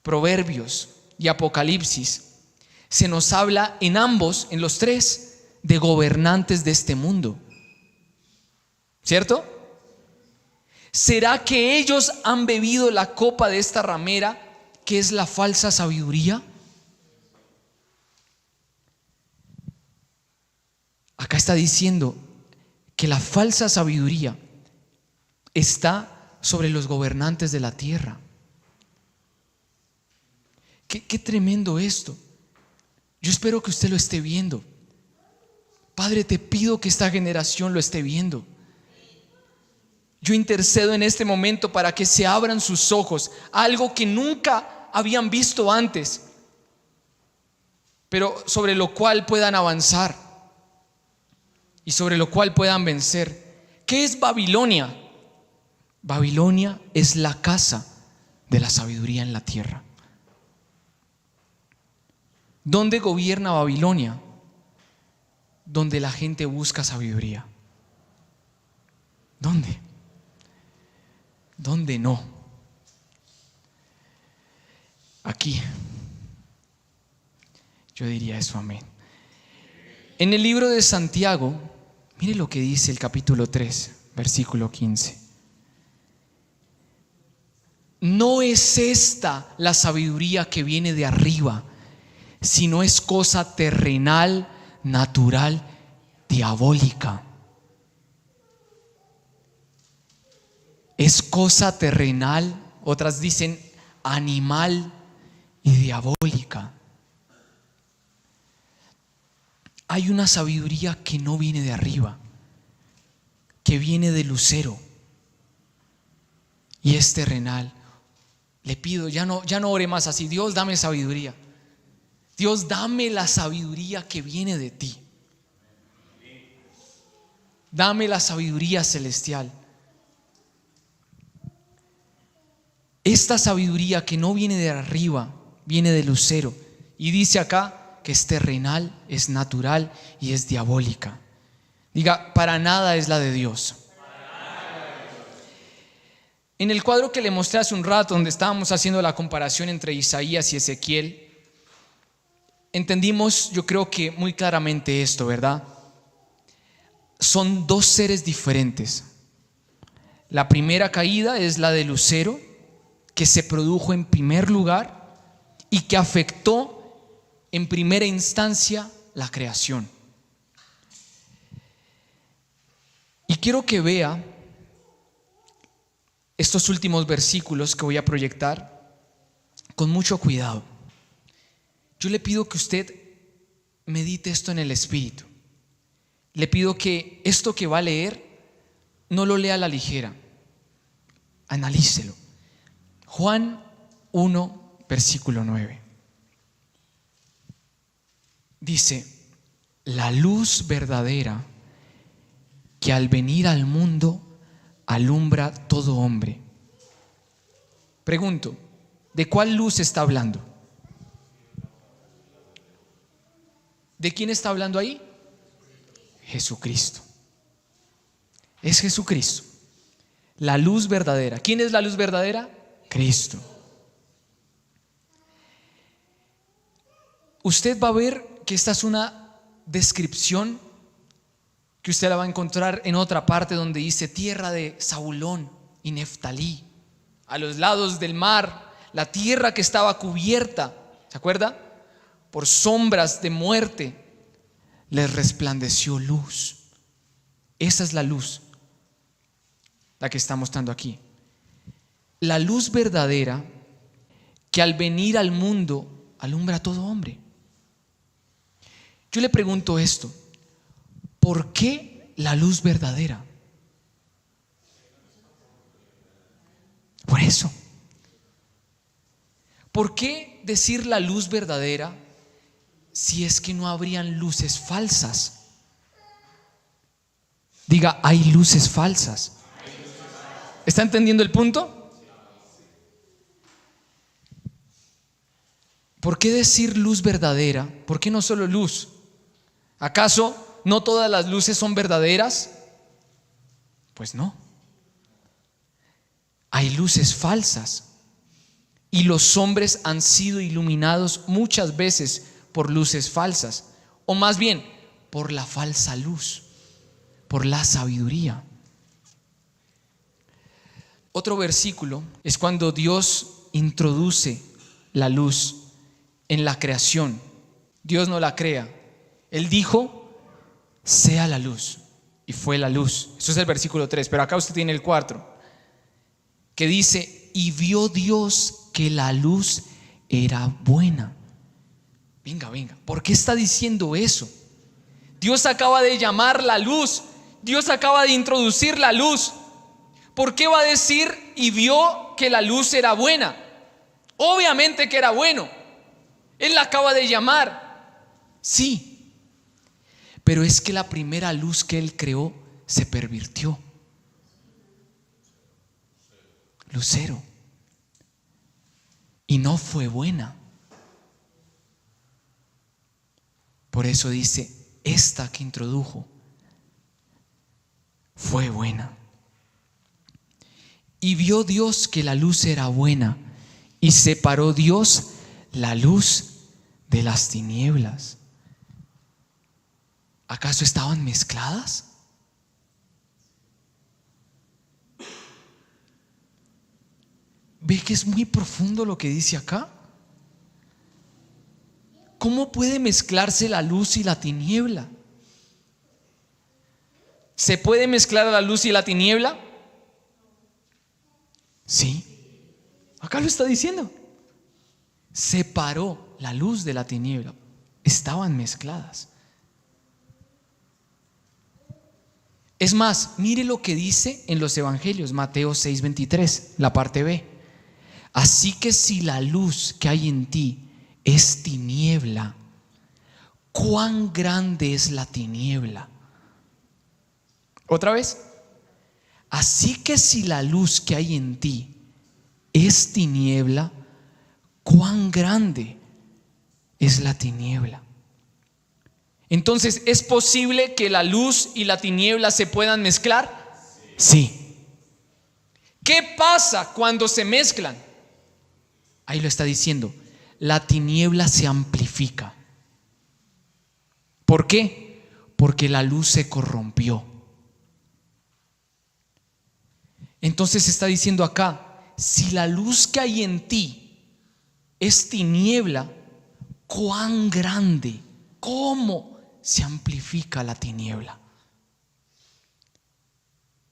Speaker 1: Proverbios y Apocalipsis, se nos habla en ambos, en los 3, de gobernantes de este mundo. ¿Cierto? ¿Será que ellos han bebido la copa de esta ramera, que es la falsa sabiduría? Acá está diciendo que la falsa sabiduría está sobre los gobernantes de la tierra. Qué tremendo esto. Yo espero que usted lo esté viendo. Padre, te pido que esta generación lo esté viendo. Yo intercedo en este momento para que se abran sus ojos a algo que nunca habían visto antes, pero sobre lo cual puedan avanzar y sobre lo cual puedan vencer. ¿Qué es Babilonia? Babilonia es la casa de la sabiduría en la tierra. ¿Dónde gobierna Babilonia? Donde la gente busca sabiduría. ¿Dónde? ¿Dónde no? Aquí. Yo diría eso, amén. En el libro de Santiago, mire lo que dice el capítulo 3, versículo 15. No es esta la sabiduría que viene de arriba, sino es cosa terrenal, natural, diabólica. Es cosa terrenal, otras dicen animal y diabólica. Hay una sabiduría que no viene de arriba, que viene de Lucero y es terrenal. Le pido, ya no ore más así: Dios, dame sabiduría. Dios, dame la sabiduría que viene de ti. Dame la sabiduría celestial. Esta sabiduría que no viene de arriba, viene de Lucero. Y dice acá que es terrenal, es natural y es diabólica. Diga: para nada es la de Dios. En el cuadro que le mostré hace un rato, donde estábamos haciendo la comparación entre Isaías y Ezequiel, entendimos, yo creo que muy claramente esto, ¿verdad? Son dos seres diferentes. La primera caída es la de Lucero, que se produjo en primer lugar y que afectó en primera instancia la creación. Y quiero que vea estos últimos versículos que voy a proyectar con mucho cuidado. Yo le pido que usted medite esto en el espíritu. Le pido que esto que va a leer no lo lea a la ligera. Analícelo. Juan 1, versículo 9. Dice: la luz verdadera que al venir al mundo alumbra todo hombre. Pregunto, ¿de cuál luz está hablando? ¿De quién está hablando ahí? Jesucristo. Es Jesucristo, la luz verdadera. ¿Quién es la luz verdadera? Cristo. Usted va a ver que esta es una descripción que usted la va a encontrar en otra parte donde dice tierra de Zabulón y Neftalí, a los lados del mar, la tierra que estaba cubierta, ¿se acuerda? Por sombras de muerte, les resplandeció luz. Esa es la luz, la que está mostrando aquí. La luz verdadera que al venir al mundo alumbra a todo hombre. Yo le pregunto esto: ¿por qué la luz verdadera? Por eso. ¿Por qué decir la luz verdadera si es que no habrían luces falsas? Diga, hay luces falsas. ¿Está entendiendo el punto? ¿Por qué decir luz verdadera? ¿Por qué no solo luz? ¿Acaso no todas las luces son verdaderas? Pues no. Hay luces falsas. Y los hombres han sido iluminados muchas veces por luces falsas. O más bien, por la falsa luz, por la sabiduría. Otro versículo es cuando Dios introduce la luz en la creación. Dios no la crea. Él dijo: sea la luz, y fue la luz. Eso es el versículo 3, pero acá usted tiene el 4, que dice: y vio Dios que la luz era buena. Venga, ¿por qué está diciendo eso? Dios acaba de llamar la luz, Dios acaba de introducir la luz. ¿Por qué va a decir y vio que la luz era buena? Obviamente que era bueno. Él la acaba de llamar. Sí, pero es que la primera luz que Él creó se pervirtió. Lucero. Y no fue buena. Por eso dice: esta que introdujo fue buena. Y vio Dios que la luz era buena, y separó Dios la luz de las tinieblas. ¿Acaso estaban mezcladas? ¿Ve que es muy profundo lo que dice acá? ¿Cómo puede mezclarse la luz y la tiniebla? ¿Se puede mezclar la luz y la tiniebla? Sí. Acá lo está diciendo. Separó la luz de la tiniebla. Estaban mezcladas. Es más, mire lo que dice en los evangelios, Mateo 6:23, la parte B. Así que si la luz que hay en ti es tiniebla, ¿cuán grande es la tiniebla? Otra vez. Así que si la luz que hay en ti es tiniebla, ¿cuán grande es la tiniebla? Entonces, ¿es posible que la luz y la tiniebla se puedan mezclar? Sí. ¿Qué pasa cuando se mezclan? Ahí lo está diciendo, la tiniebla se amplifica. ¿Por qué? Porque la luz se corrompió. Entonces está diciendo acá, si la luz que hay en ti es tiniebla, cuán grande, cómo se amplifica la tiniebla.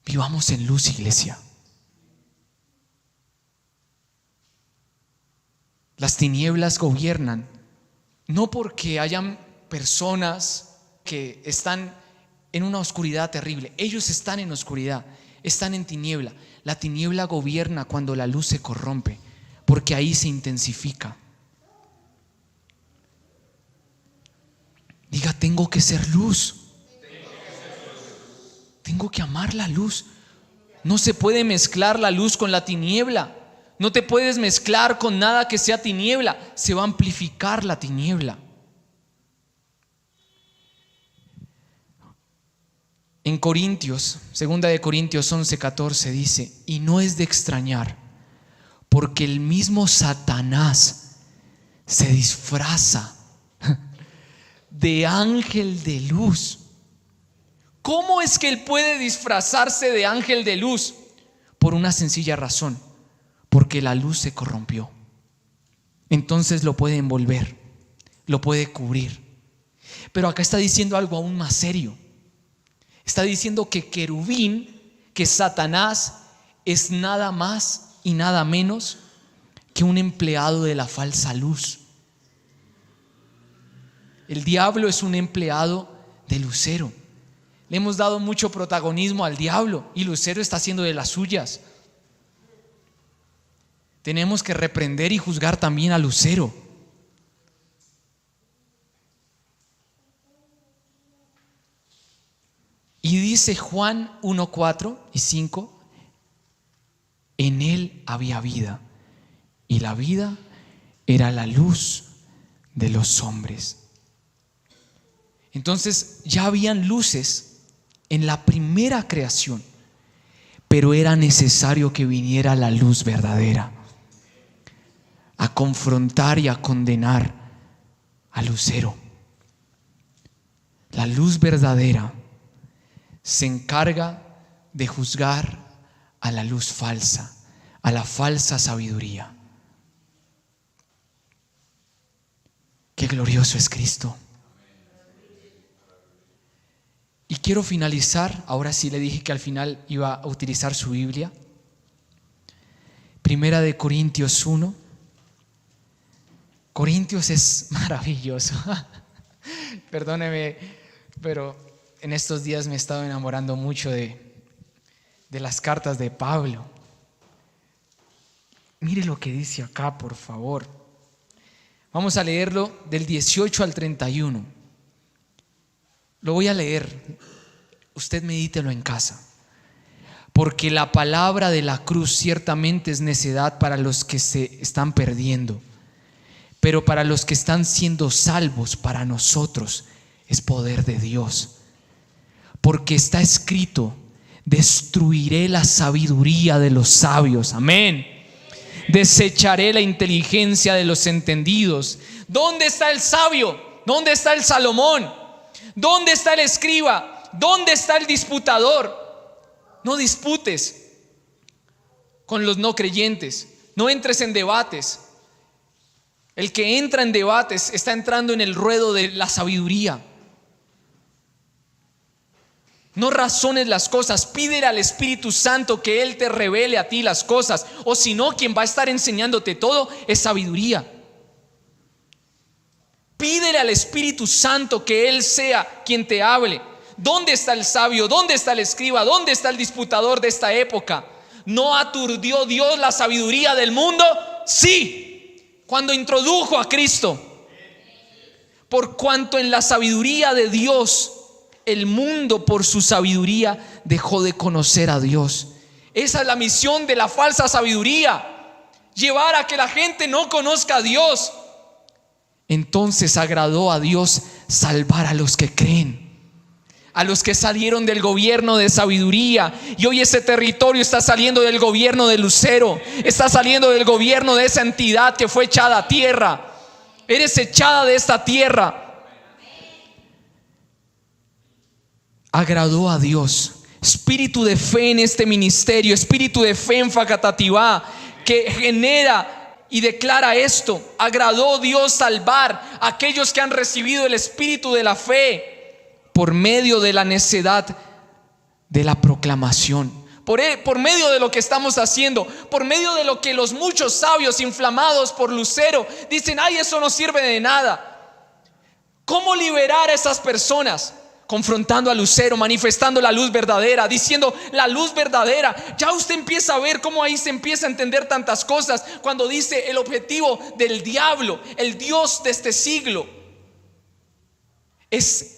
Speaker 1: Vivamos en luz, iglesia. Las tinieblas gobiernan, no porque hayan personas que están en una oscuridad terrible. Ellos están en oscuridad, están en tiniebla. La tiniebla gobierna cuando la luz se corrompe, porque ahí se intensifica. Diga, tengo que ser luz. Tengo que amar la luz. No se puede mezclar la luz con la tiniebla. No te puedes mezclar con nada que sea tiniebla. Se va a amplificar la tiniebla. En Corintios, 2 de Corintios 11:14 dice, y no es de extrañar, porque el mismo Satanás se disfraza de ángel de luz. ¿Cómo es que él puede disfrazarse de ángel de luz? Por una sencilla razón, porque la luz se corrompió. Entonces lo puede envolver, lo puede cubrir. Pero acá está diciendo algo aún más serio. Está diciendo que querubín, que Satanás, es nada más y nada menos que un empleado de la falsa luz. El diablo es un empleado de Lucero. Le hemos dado mucho protagonismo al diablo y Lucero está haciendo de las suyas. Tenemos que reprender y juzgar también a Lucero. Y dice Juan 1:4 y 5, en él había vida y la vida era la luz de los hombres. Entonces ya habían luces en la primera creación, pero era necesario que viniera la luz verdadera a confrontar y a condenar a Lucero. La luz verdadera se encarga de juzgar a la luz falsa, a la falsa sabiduría. Qué glorioso es Cristo. Y quiero finalizar, ahora sí le dije que al final iba a utilizar su Biblia. 1 de Corintios 1. Corintios es maravilloso. Perdóneme, pero en estos días me he estado enamorando mucho de las cartas de Pablo. Mire lo que dice acá, por favor. Vamos a leerlo del 18 al 31. Lo voy a leer. Usted medítelo en casa. Porque la palabra de la cruz ciertamente es necedad para los que se están perdiendo, pero para los que están siendo salvos, para nosotros es poder de Dios. Porque está escrito, destruiré la sabiduría de los sabios. Amén. Desecharé la inteligencia de los entendidos. ¿Dónde está el sabio? ¿Dónde está el Salomón? ¿Dónde está el escriba? ¿Dónde está el disputador? No disputes con los no creyentes. No entres en debates. El que entra en debates está entrando en el ruedo de la sabiduría. No razones las cosas, pídele al Espíritu Santo que Él te revele a ti las cosas, o si no, quien va a estar enseñándote todo es sabiduría. Pídele al Espíritu Santo que Él sea quien te hable. ¿Dónde está el sabio? ¿Dónde está el escriba? ¿Dónde está el disputador de esta época? ¿No aturdió Dios la sabiduría del mundo? Sí, cuando introdujo a Cristo. Por cuanto en la sabiduría de Dios el mundo por su sabiduría dejó de conocer a Dios. Esa es la misión de la falsa sabiduría, llevar a que la gente no conozca a Dios. Entonces agradó a Dios salvar a los que creen. a los que salieron del gobierno de sabiduría. Y hoy ese territorio está saliendo del gobierno de Lucero, está saliendo del gobierno de esa entidad que fue echada a tierra. Eres echada de esta tierra. Agradó a Dios. Espíritu de fe en este ministerio, espíritu de fe en Facatativá, que genera y declara esto. Agradó Dios salvar a aquellos que han recibido el espíritu de la fe por medio de la necedad de la proclamación, por medio de lo que estamos haciendo, por medio de lo que los muchos sabios inflamados por Lucero dicen: ay, eso no sirve de nada. ¿Cómo liberar a esas personas? Confrontando a Lucero, manifestando la luz verdadera, diciendo la luz verdadera. Ya usted empieza a ver cómo ahí se empieza a entender tantas cosas cuando dice el objetivo del diablo, el Dios de este siglo, es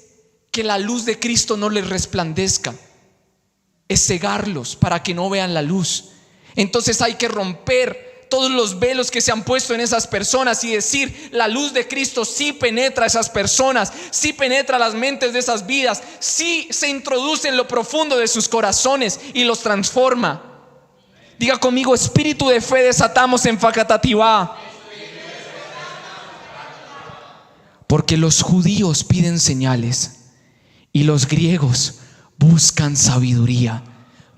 Speaker 1: que la luz de Cristo no les resplandezca, es cegarlos para que no vean la luz. Entonces hay que romper todos los velos que se han puesto en esas personas y decir: la luz de Cristo sí penetra a esas personas, sí penetra las mentes de esas vidas, sí se introduce en lo profundo de sus corazones y los transforma. Diga conmigo: espíritu de fe desatamos en Facatativá. Porque los judíos piden señales y los griegos buscan sabiduría.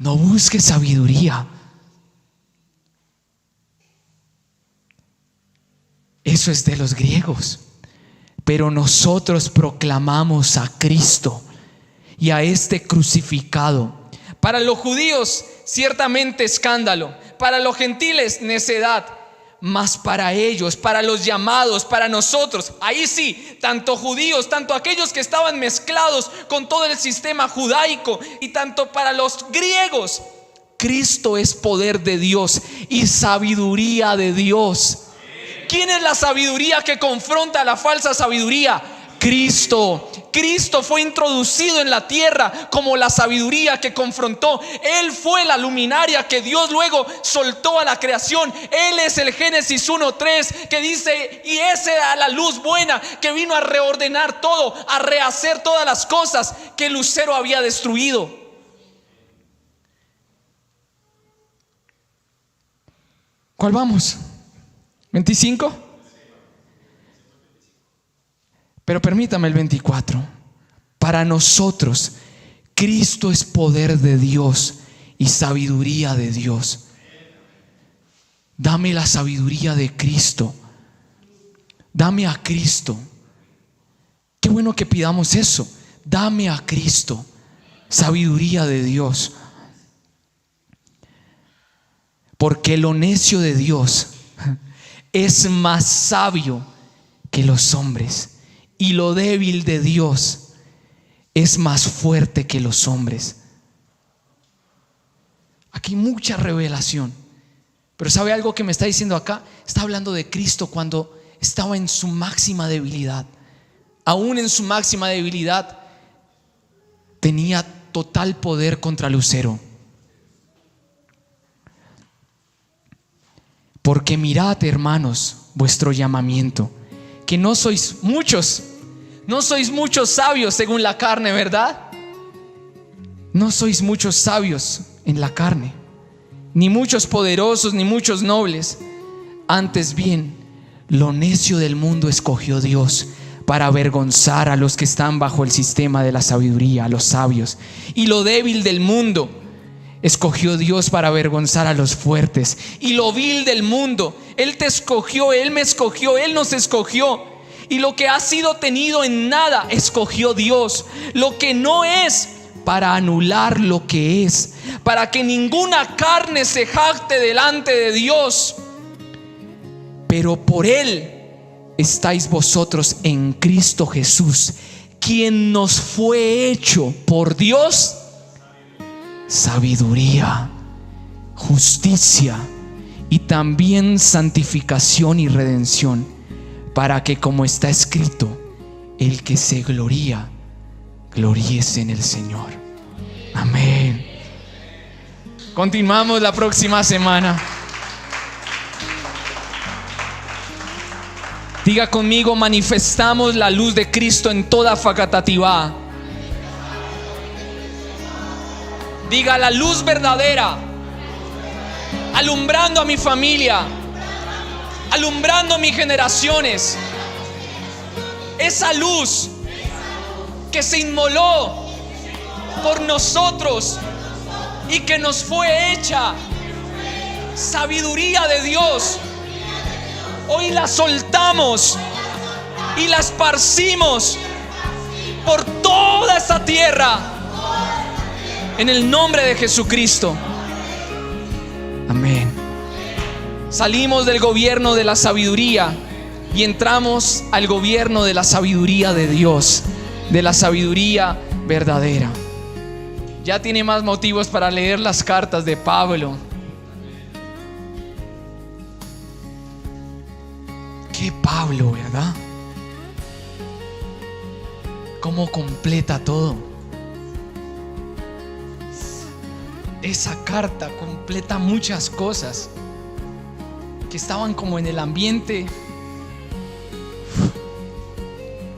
Speaker 1: No busques sabiduría. Eso es de los griegos. Pero nosotros proclamamos a Cristo y a este crucificado. Para los judíos ciertamente escándalo, para los gentiles necedad. Mas para ellos, para los llamados, para nosotros, ahí sí, tanto judíos, tanto aquellos que estaban mezclados con todo el sistema judaico, y tanto para los griegos, Cristo es poder de Dios y sabiduría de Dios. ¿Quién es la sabiduría que confronta a la falsa sabiduría? Cristo. Cristo fue introducido en la tierra como la sabiduría que confrontó. Él fue la luminaria que Dios luego soltó a la creación. Él es el Génesis 1:3 que dice: y esa era la luz buena que vino a reordenar todo, a rehacer todas las cosas que Lucero había destruido. ¿Cuál vamos? ¿25? Pero permítame el 24. Para nosotros Cristo es poder de Dios y sabiduría de Dios. Dame la sabiduría de Cristo. Dame a Cristo. Qué bueno que pidamos eso. Dame a Cristo, sabiduría de Dios. Porque lo necio de Dios es más sabio que los hombres, y lo débil de Dios es más fuerte que los hombres. Aquí hay mucha revelación. Pero ¿sabe algo que me está diciendo acá? Está hablando de Cristo cuando estaba en su máxima debilidad. Aún en su máxima debilidad tenía total poder contra Lucero. Porque mirad, hermanos, vuestro llamamiento, que no sois muchos sabios según la carne, ¿verdad? No sois muchos sabios en la carne, ni muchos poderosos, ni muchos nobles. Antes bien, lo necio del mundo escogió Dios para avergonzar a los que están bajo el sistema de la sabiduría, a los sabios. Y lo débil del mundo escogió Dios para avergonzar a los fuertes. Y lo vil del mundo, Él te escogió, Él me escogió, Él nos escogió. Y lo que ha sido tenido en nada, escogió Dios. Lo que no es, para anular lo que es, para que ninguna carne se jacte delante de Dios. Pero por Él estáis vosotros en Cristo Jesús, quien nos fue hecho por Dios sabiduría, justicia y también santificación y redención, para que, como está escrito, el que se gloría, gloríese en el Señor. Amén. Continuamos la próxima semana. Diga conmigo: manifestamos la luz de Cristo en toda Facatativá. Diga: la luz verdadera, alumbrando a mi familia, alumbrando mis generaciones. Esa luz que se inmoló por nosotros y que nos fue hecha sabiduría de Dios, hoy la soltamos y la esparcimos por toda esta tierra en el nombre de Jesucristo. Amén. Salimos del gobierno de la sabiduría y entramos al gobierno de la sabiduría de Dios, de la sabiduría verdadera. Ya tiene más motivos para leer las cartas de Pablo. Qué Pablo, ¿verdad? Cómo completa todo. Esa carta completa muchas cosas que estaban como en el ambiente.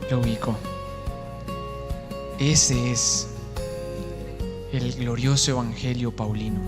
Speaker 1: Lo ubico. Ese es el glorioso evangelio paulino.